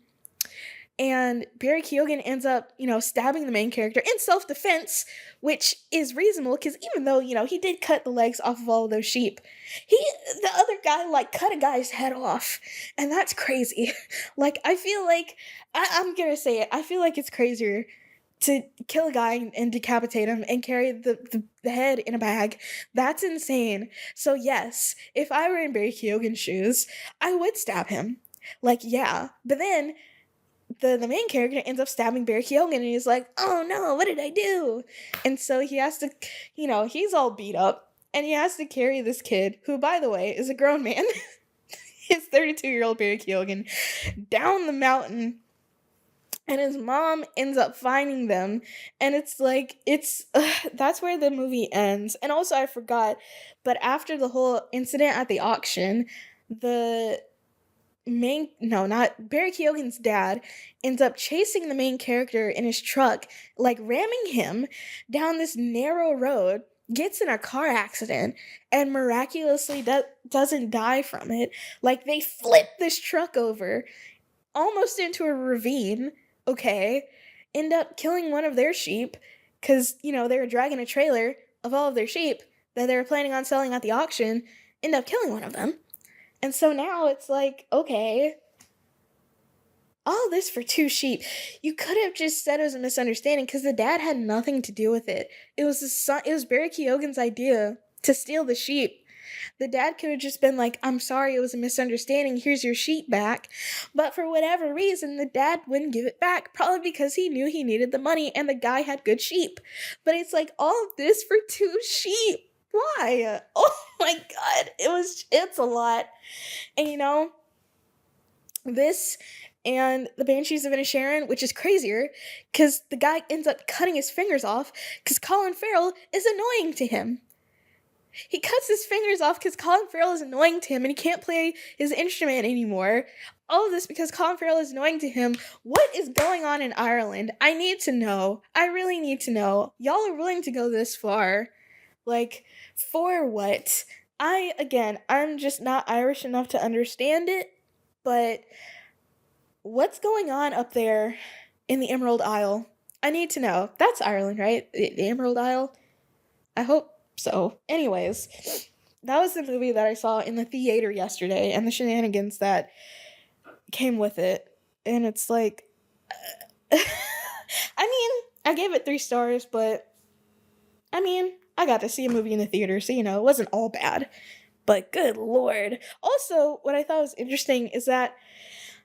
and Barry Keoghan ends up, you know, stabbing the main character in self-defense, which is reasonable because even though, you know, he did cut the legs off of all of those sheep, the other guy, like, cut a guy's head off. And that's crazy. Like, I feel like, I'm gonna say it, I feel like it's crazier to kill a guy and decapitate him and carry the head in a bag. That's insane. So yes, if I were in Barry Keoghan's shoes, I would stab him. Like, yeah. But then the main character ends up stabbing Barry Keoghan, and he's like, oh no, what did I do? And so he has to, you know, he's all beat up, and he has to carry this kid, who, by the way, is a grown man, his 32-year-old Barry Keoghan, down the mountain, and his mom ends up finding them, and it's like, that's where the movie ends. And also, I forgot, but after the whole incident at the auction, Barry Keoghan's dad ends up chasing the main character in his truck, like ramming him down this narrow road, gets in a car accident, and miraculously doesn't die from it. Like, they flip this truck over almost into a ravine, okay, end up killing one of their sheep, because, you know, they were dragging a trailer of all of their sheep that they were planning on selling at the auction, end up killing one of them. And so now it's like, okay, all this for 2 sheep. You could have just said it was a misunderstanding because the dad had nothing to do with it. It was Barry Keoghan's idea to steal the sheep. The dad could have just been like, I'm sorry, it was a misunderstanding. Here's your sheep back. But for whatever reason, the dad wouldn't give it back, probably because he knew he needed the money and the guy had good sheep. But it's like, all of this for 2 sheep. Why? Oh my god, it's a lot. And you know, this and the Banshees of Inisherin, which is crazier, because the guy ends up cutting his fingers off because Colin Farrell is annoying to him. He cuts his fingers off because Colin Farrell is annoying to him and he can't play his instrument anymore. All of this because Colin Farrell is annoying to him. What is going on in Ireland? I need to know. I really need to know. Y'all are willing to go this far. Like, for what? I'm just not Irish enough to understand it, but what's going on up there in the Emerald Isle? I need to know. That's Ireland, right? The Emerald Isle? I hope so. Anyways, that was the movie that I saw in the theater yesterday and the shenanigans that came with it. And it's like, I mean, I gave it 3 stars, but I mean, I got to see a movie in the theater, so it wasn't all bad. But good lord. Also, what I thought was interesting is that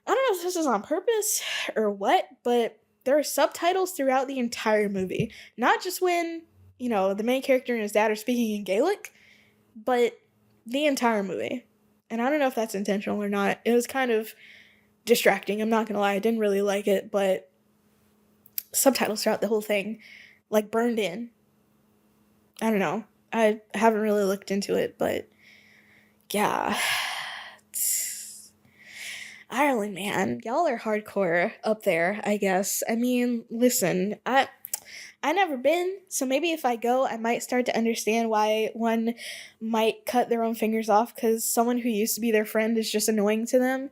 I don't know if this is on purpose or what, but there are subtitles throughout the entire movie. Not just when, the main character and his dad are speaking in Gaelic, but the entire movie. And I don't know if that's intentional or not. It was kind of distracting. I'm not gonna lie, I didn't really like it, but subtitles throughout the whole thing, like burned in. I don't know. I haven't really looked into it, but yeah. Ireland, man, y'all are hardcore up there, I guess. I mean, listen, I never been, so maybe if I go, I might start to understand why one might cut their own fingers off because someone who used to be their friend is just annoying to them.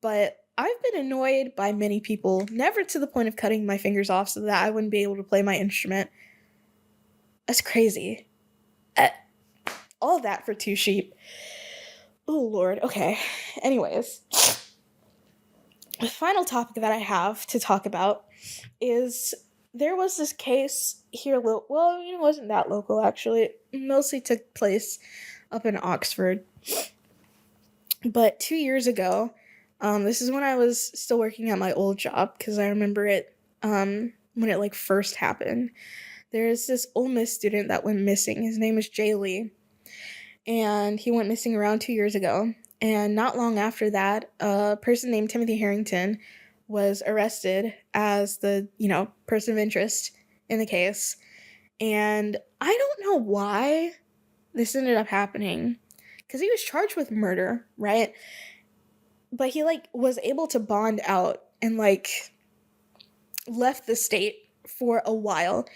But I've been annoyed by many people, never to the point of cutting my fingers off so that I wouldn't be able to play my instrument. That's crazy. All that for 2 sheep. Oh, Lord. Okay. Anyways, the final topic that I have to talk about is there was this case here. Well, it wasn't that local, actually. It mostly took place up in Oxford. But 2 years ago, this is when I was still working at my old job, because I remember it when it first happened. There's this Ole Miss student that went missing. His name is Jay Lee, and he went missing around 2 years ago. And not long after that, a person named Timothy Harrington was arrested as the, person of interest in the case. And I don't know why this ended up happening, because he was charged with murder, right? But he, was able to bond out and, left the state for a while.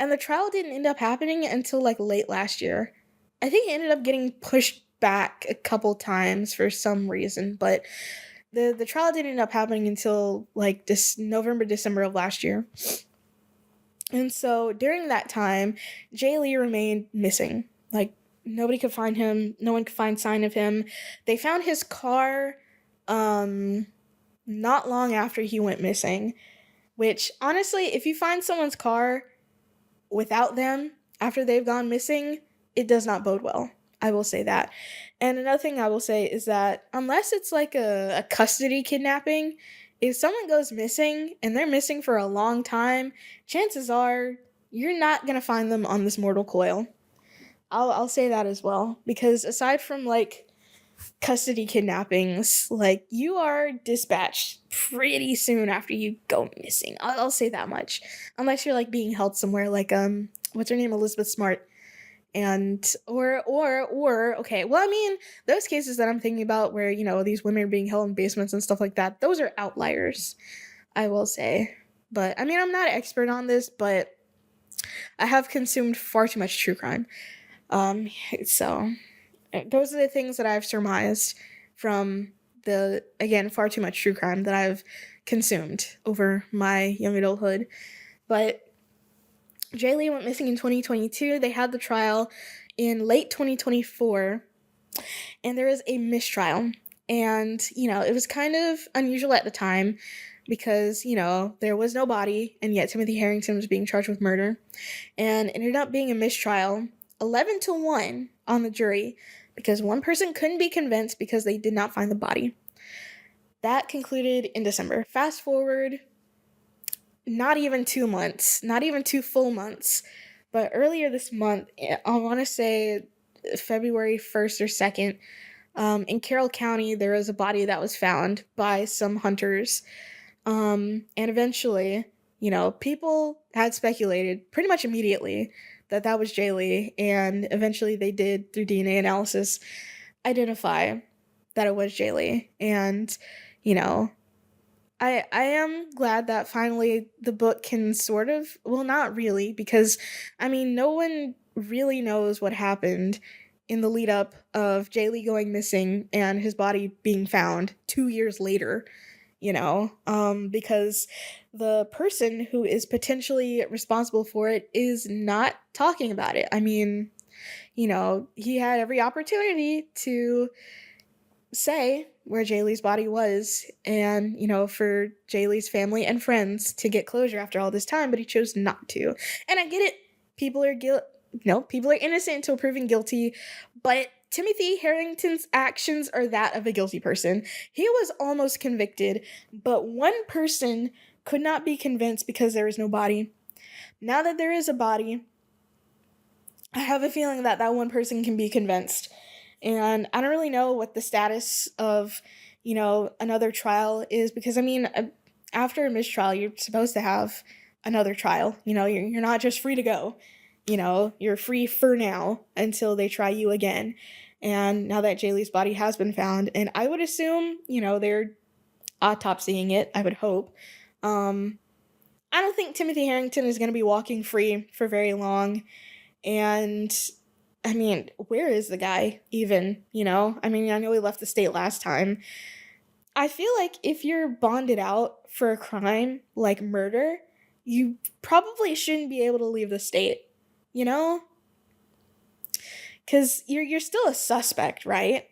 And the trial didn't end up happening until, late last year. I think it ended up getting pushed back a couple times for some reason, but the trial didn't end up happening until, this November, December of last year. And so, during that time, Jay Lee remained missing. Nobody could find him. No one could find sign of him. They found his car, not long after he went missing, which, honestly, if you find someone's car without them after they've gone missing, it does not bode well. I will say that. And another thing I will say is that unless it's a custody kidnapping, if someone goes missing and they're missing for a long time, chances are you're not going to find them on this mortal coil. I'll say that as well, because aside from custody kidnappings, you are dispatched pretty soon after you go missing. I'll say that much. Unless you're being held somewhere what's her name, Elizabeth Smart. And or okay, well, I mean, those cases that I'm thinking about where these women are being held in basements and stuff like that, those are outliers, I will say. But I mean, I'm not an expert on this, but I have consumed far too much true crime. So those are the things that I've surmised from the, again, far too much true crime that I've consumed over my young adulthood. But Jay Lee went missing in 2022. They had the trial in late 2024, and there was a mistrial. And, it was kind of unusual at the time because, there was no body, and yet Timothy Harrington was being charged with murder. And it ended up being a mistrial, 11-1 on the jury, because one person couldn't be convinced because they did not find the body. That concluded in December. Fast forward, not even 2 months, not even 2 full months, but earlier this month, I want to say February 1st or 2nd, in Carroll County, there was a body that was found by some hunters. And eventually, people had speculated pretty much immediately that was Jay Lee, and eventually they did, through DNA analysis, identify that it was Jay Lee. And, I am glad that finally the book can sort of, well, not really, because, I mean, no one really knows what happened in the lead up of Jay Lee going missing and his body being found 2 years later, because the person who is potentially responsible for it is not talking about it. I mean, he had every opportunity to say where Jaylee's body was and, for Jaylee's family and friends to get closure after all this time, but he chose not to. And I get it. People are people are innocent until proven guilty, but Timothy Harrington's actions are that of a guilty person. He was almost convicted, but one person could not be convinced because there is no body. Now that there is a body, I have a feeling that that one person can be convinced. And I don't really know what the status of, another trial is, because after a mistrial, you're supposed to have another trial. You're not just free to go. You're free for now until they try you again. And now that Jaylee's body has been found, and I would assume, they're autopsying it, I would hope. I don't think Timothy Harrington is going to be walking free for very long. And where is the guy even? I know he left the state last time. I feel like if you're bonded out for a crime like murder, you probably shouldn't be able to leave the state, because you're still a suspect, right?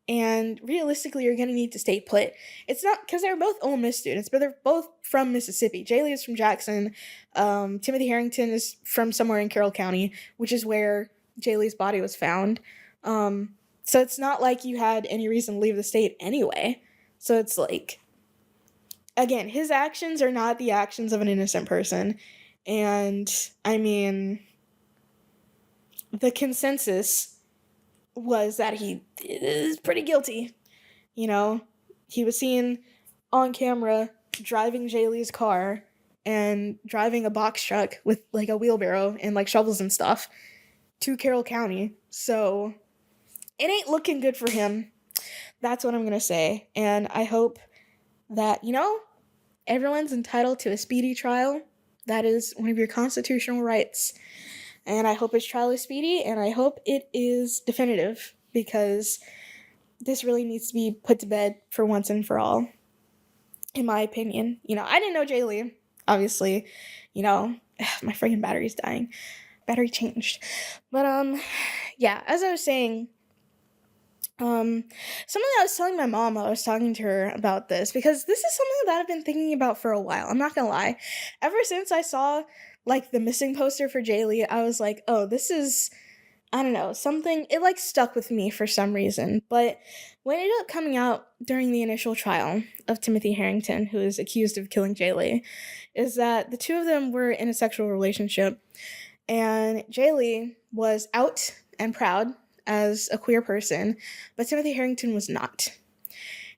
And realistically, you're going to need to stay put. It's not because they're both Ole Miss students, but they're both from Mississippi. Jaylee is from Jackson. Timothy Harrington is from somewhere in Carroll County, which is where Jaylee's body was found. So it's not like you had any reason to leave the state anyway. So it's like, again, his actions are not the actions of an innocent person. And, the consensus was that he is pretty guilty. He was seen on camera driving Jaylee's car and driving a box truck with like a wheelbarrow and like shovels and stuff to Carroll County. So it ain't looking good for him. That's what I'm going to say. And I hope that, everyone's entitled to a speedy trial. That is one of your constitutional rights. And I hope his trial is speedy, and I hope it is definitive, because this really needs to be put to bed for once and for all, in my opinion. I didn't know Jaylee, obviously. My freaking battery's dying. Battery changed. But, yeah, as I was saying, something I was telling my mom while I was talking to her about this, because this is something that I've been thinking about for a while. I'm not gonna lie. Ever since I saw like the missing poster for Jaylee, I was like, oh, this is, I don't know, something, it like stuck with me for some reason. But what ended up coming out during the initial trial of Timothy Harrington, who is accused of killing Jaylee, is that the two of them were in a sexual relationship, and Jaylee was out and proud as a queer person, but Timothy Harrington was not.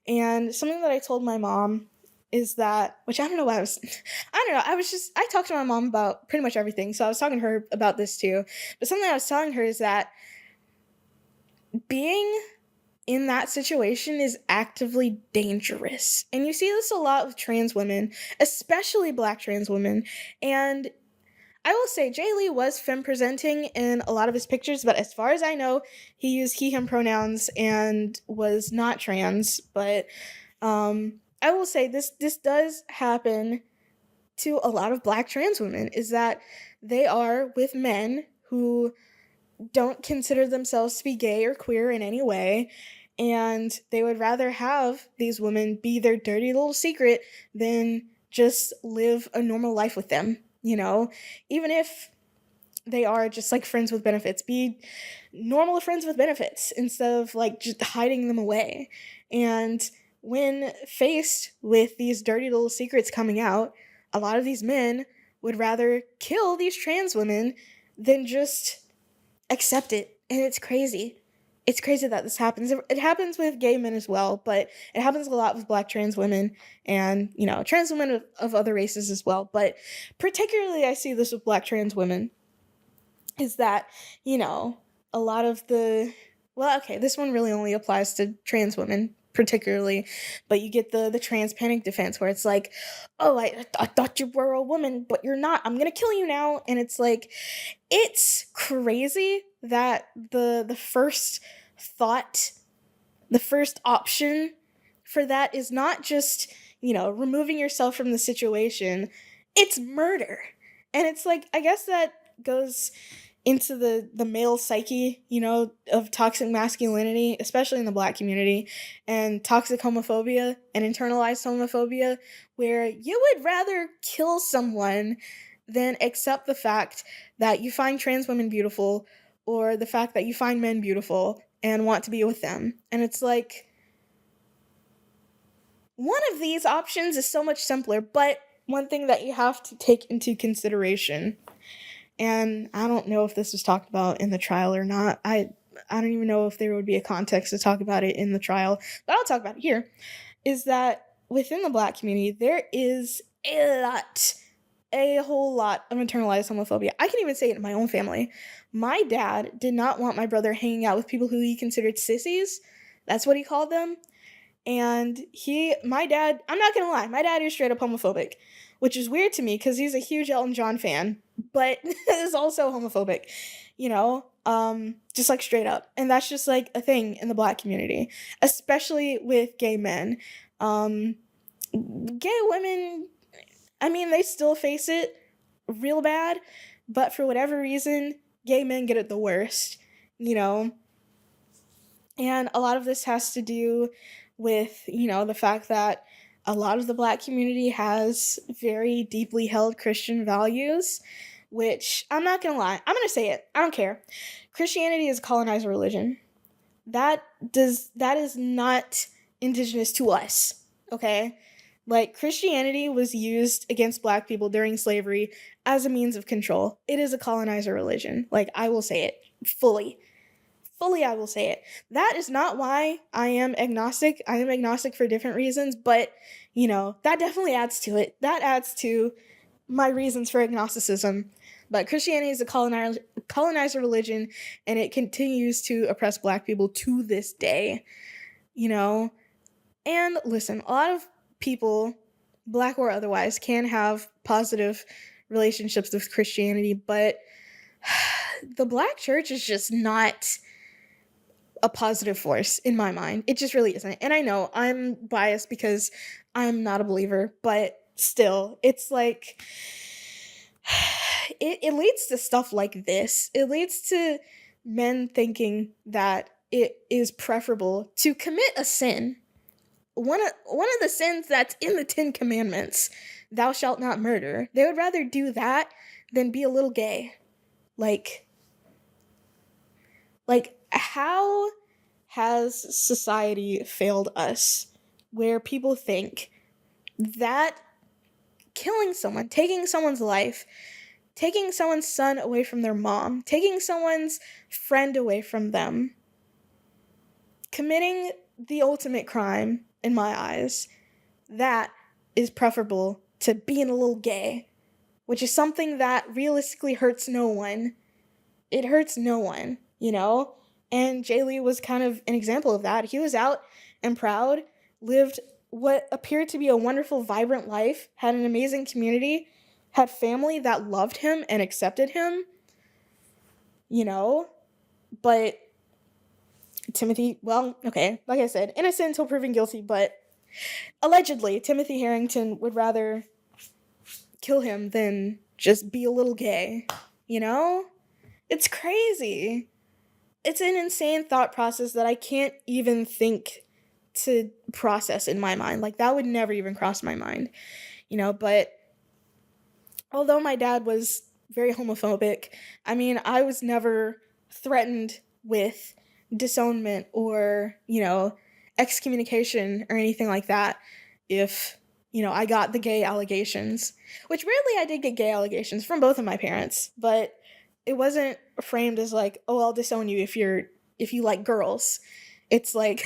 And something that I told my mom is that, which I don't know, I talked to my mom about pretty much everything, so I was talking to her about this too, but something I was telling her is that being in that situation is actively dangerous. And you see this a lot with trans women, especially Black trans women, and I will say Jaylee was femme presenting in a lot of his pictures, but as far as I know, he used he, him pronouns and was not trans. But I will say this does happen to a lot of Black trans women, is that they are with men who don't consider themselves to be gay or queer in any way, and they would rather have these women be their dirty little secret than just live a normal life with them. Even if they are just like friends with benefits, be normal friends with benefits instead of like just hiding them away. And when faced with these dirty little secrets coming out, a lot of these men would rather kill these trans women than just accept it. And it's crazy. It's crazy that this happens. It happens with gay men as well, but it happens a lot with Black trans women and, trans women of other races as well. But particularly I see this with Black trans women, is that, a lot of this one really only applies to trans women particularly, but you get the trans panic defense where it's like, oh, I thought you were a woman, but you're not. I'm gonna kill you now. And it's like, it's crazy that the first thought, the first option for that is not just, removing yourself from the situation, it's murder. And it's like, I guess that goes into the male psyche, of toxic masculinity, especially in the Black community, and toxic homophobia and internalized homophobia, where you would rather kill someone than accept the fact that you find trans women beautiful, or the fact that you find men beautiful and want to be with them. And it's like, one of these options is so much simpler, but one thing that you have to take into consideration, and I don't know if this was talked about in the trial or not. I don't even know if there would be a context to talk about it in the trial, but I'll talk about it here, is that within the Black community, there is a whole lot of internalized homophobia. I can even say it in my own family. My dad did not want my brother hanging out with people who he considered sissies. That's what he called them. And my dad, I'm not gonna lie, my dad is straight up homophobic, which is weird to me because he's a huge Elton John fan, but is also homophobic, just like straight up. And that's just like a thing in the Black community, especially with gay men. Gay women, I mean, they still face it real bad, but for whatever reason, gay men get it the worst, And a lot of this has to do with, the fact that a lot of the Black community has very deeply held Christian values, which I'm not going to lie. I'm going to say it. I don't care. Christianity is a colonizer religion. That is not indigenous to us, okay? Like, Christianity was used against Black people during slavery as a means of control. It is a colonizer religion. Like, I will say it fully, I will say it. That is not why I am agnostic. I am agnostic for different reasons, but, that definitely adds to it. That adds to my reasons for agnosticism. But Christianity is a colonizer religion, and it continues to oppress Black people to this day, And listen, a lot of people, Black or otherwise, can have positive relationships with Christianity, but the Black church is just not a positive force in my mind. It just really isn't. And I know I'm biased because I'm not a believer, but still, it's like, it leads to stuff like this. It leads to men thinking that it is preferable to commit a sin. One of the sins that's in the 10 Commandments, thou shalt not murder. They would rather do that than be a little gay. Like, how has society failed us where people think that killing someone, taking someone's life, taking someone's son away from their mom, taking someone's friend away from them, committing the ultimate crime, in my eyes, that is preferable to being a little gay, which is something that realistically hurts no one. It hurts no one, And Jay Lee was kind of an example of that. He was out and proud, lived what appeared to be a wonderful, vibrant life, had an amazing community, had family that loved him and accepted him, But Timothy, well, okay, like I said, innocent until proven guilty, but allegedly, Timothy Harrington would rather kill him than just be a little gay, It's crazy. It's an insane thought process that I can't even think to process in my mind. Like, that would never even cross my mind, But although my dad was very homophobic, I mean, I was never threatened with disownment or, excommunication or anything like that if, I got the gay allegations, which weirdly I did get gay allegations from both of my parents, but it wasn't framed as like, oh, I'll disown you if you like girls. It's like,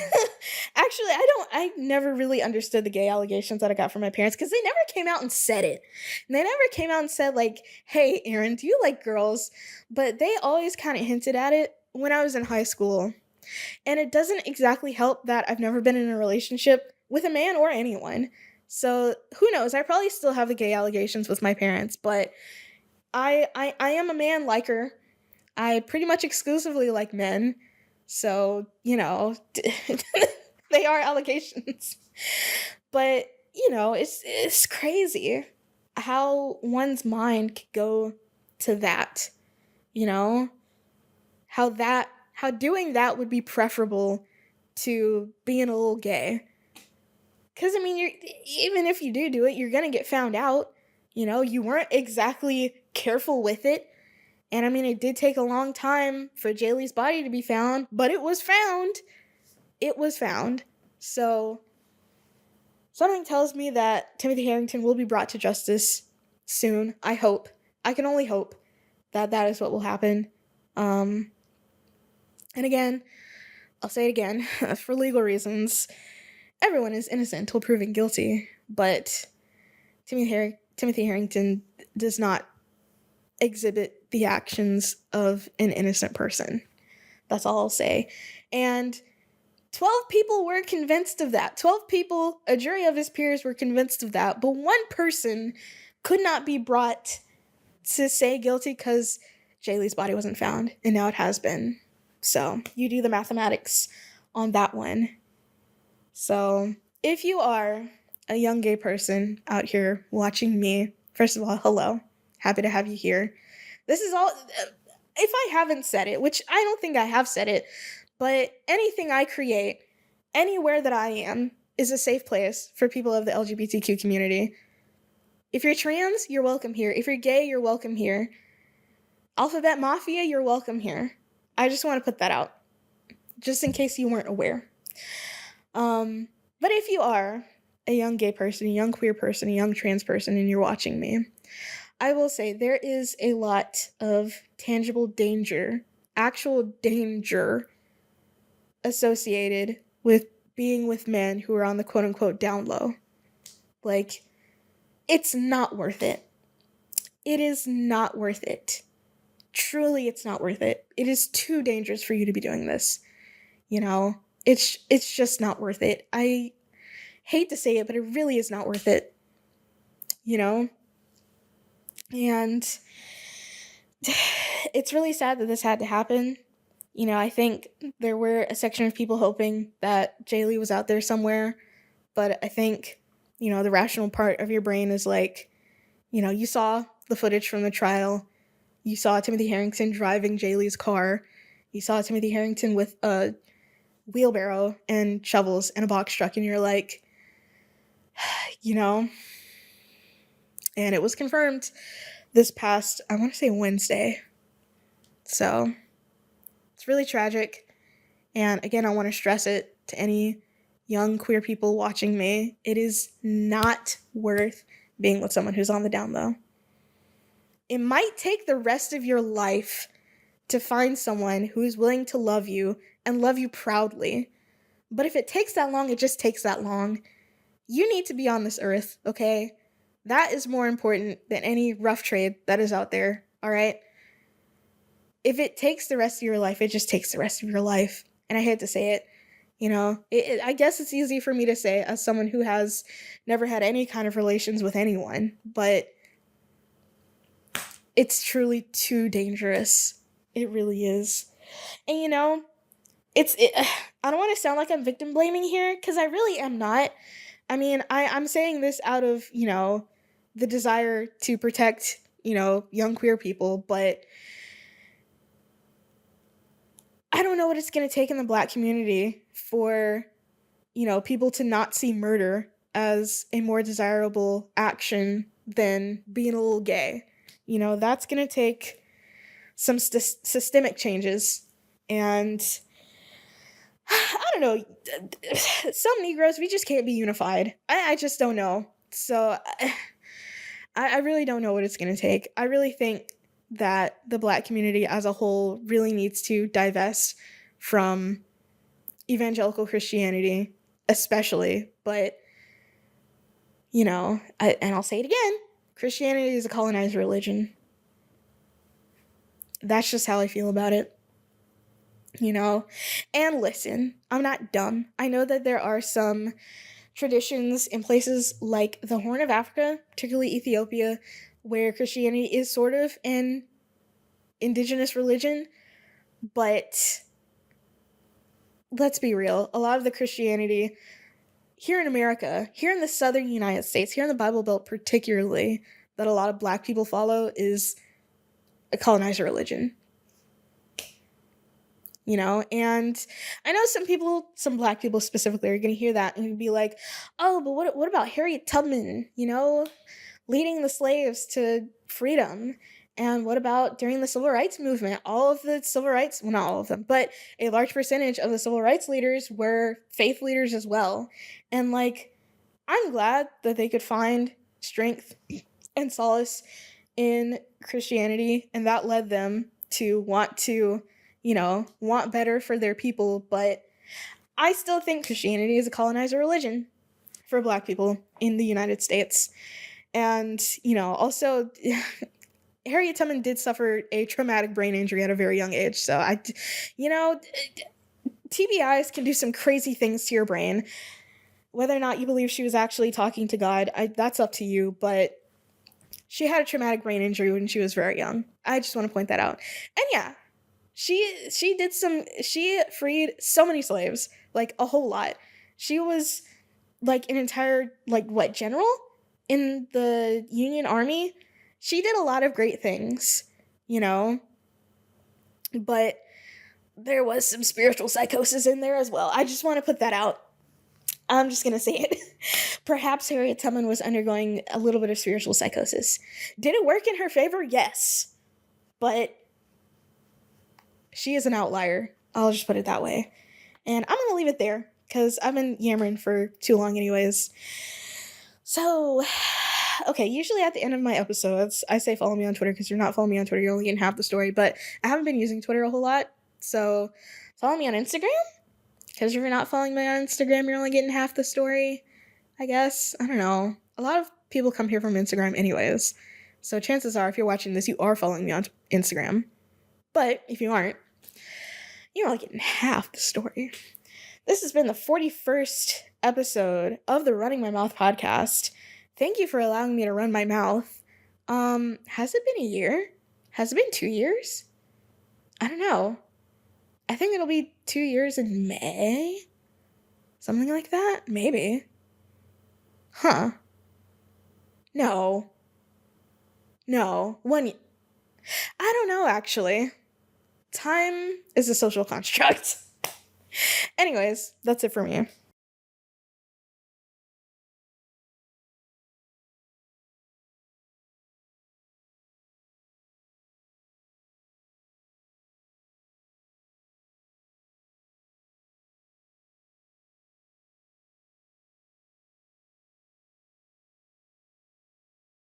actually, I never really understood the gay allegations that I got from my parents because they never came out and said it. And they never came out and said like, hey, Aaron, do you like girls? But they always kind of hinted at it when I was in high school. And it doesn't exactly help that I've never been in a relationship with a man or anyone. So who knows? I probably still have the gay allegations with my parents, but I am a man liker. I pretty much exclusively like men. So, they are allegations. But, it's crazy how one's mind could go to that, you know, how doing that would be preferable to being a little gay. Because, I mean, even if you do it, you're going to get found out. You weren't exactly careful with it. And, I mean, it did take a long time for Jaylee's body to be found, but it was found. It was found. So, something tells me that Timothy Harrington will be brought to justice soon. I hope. I can only hope that that is what will happen. And again, I'll say it again, for legal reasons, everyone is innocent until proven guilty, but Timothy Harrington does not exhibit the actions of an innocent person. That's all I'll say. And 12 people were convinced of that. 12 people, a jury of his peers, were convinced of that, but one person could not be brought to say guilty because Jaylee's body wasn't found, and now it has been. So, you do the mathematics on that one. So, if you are a young gay person out here watching me, first of all, hello. Happy to have you here. This is all, if I haven't said it, which I don't think I have said it, but anything I create, anywhere that I am, is a safe place for people of the LGBTQ community. If you're trans, you're welcome here. If you're gay, you're welcome here. Alphabet Mafia, you're welcome here. I just want to put that out, just in case you weren't aware. But if you are a young gay person, a young queer person, a young trans person, and you're watching me, I will say there is a lot of tangible danger, actual danger, associated with being with men who are on the quote-unquote down low. Like, it's not worth it. It is not worth it. Truly, it's not worth it. It is too dangerous for you to be doing this. It's just not worth it. I hate to say it, but it really is not worth it. And it's really sad that this had to happen. I think there were a section of people hoping that Jaylee was out there somewhere, but I think, the rational part of your brain is like, you saw the footage from the trial. You saw Timothy Harrington driving Jaylee's car. You saw Timothy Harrington with a wheelbarrow and shovels and a box truck, and you're like, and it was confirmed this past, I want to say Wednesday. So, it's really tragic. And again, I want to stress it to any young queer people watching me. It is not worth being with someone who's on the down low. It might take the rest of your life to find someone who is willing to love you and love you proudly. But if it takes that long, it just takes that long. You need to be on this earth, okay? That is more important than any rough trade that is out there, all right? If it takes the rest of your life, it just takes the rest of your life. And I hate to say it, I guess it's easy for me to say as someone who has never had any kind of relations with anyone, but it's truly too dangerous. It really is. And I don't want to sound like I'm victim blaming here, because I really am not. I mean, I'm saying this out of, the desire to protect, young queer people, but I don't know what it's going to take in the Black community for, people to not see murder as a more desirable action than being a little gay. That's going to take some systemic changes. And I don't know, some Negroes, we just can't be unified. I just don't know. So I really don't know what it's going to take. I really think that the Black community as a whole really needs to divest from evangelical Christianity, especially. But, and I'll say it again, Christianity is a colonized religion. That's just how I feel about it. And listen, I'm not dumb. I know that there are some traditions in places like the Horn of Africa, particularly Ethiopia, where Christianity is sort of an indigenous religion, but let's be real. A lot of the Christianity here in America, here in the southern United States, here in the Bible Belt particularly, that a lot of Black people follow is a colonizer religion. And I know some black people specifically are going to hear that and be like, oh, but what about Harriet Tubman, leading the slaves to freedom? And what about during the civil rights movement? All of the civil rights, well, not all of them, but a large percentage of the civil rights leaders were faith leaders as well. And like, I'm glad that they could find strength and solace in Christianity, and that led them to want better for their people. But I still think Christianity is a colonizer religion for black people in the United States. And, also Harriet Tubman did suffer a traumatic brain injury at a very young age. So TBIs can do some crazy things to your brain. Whether or not you believe she was actually talking to God, that's up to you. But she had a traumatic brain injury when she was very young. I just want to point that out. And yeah, she freed so many slaves, like a whole lot. She was like an entire, general in the Union Army. She did a lot of great things, but there was some spiritual psychosis in there as well. I just want to put that out. I'm just going to say it. Perhaps Harriet Tubman was undergoing a little bit of spiritual psychosis. Did it work in her favor? Yes. But she is an outlier. I'll just put it that way. And I'm going to leave it there because I've been yammering for too long anyways. So, okay, usually at the end of my episodes, I say follow me on Twitter because you're not following me on Twitter, you're only getting half the story. But I haven't been using Twitter a whole lot. So follow me on Instagram. Because if you're not following me on Instagram, you're only getting half the story, I guess. I don't know. A lot of people come here from Instagram anyways. So chances are, if you're watching this, you are following me on Instagram. But if you aren't, you're only getting half the story. This has been the 41st episode of the Running My Mouth podcast. Thank you for allowing me to run my mouth. Has it been a year? Has it been 2 years? I don't know. I think it'll be 2 years in May? Something like that? Maybe. Huh. No. 1 year. I don't know, actually. Time is a social construct. Anyways, that's it for me.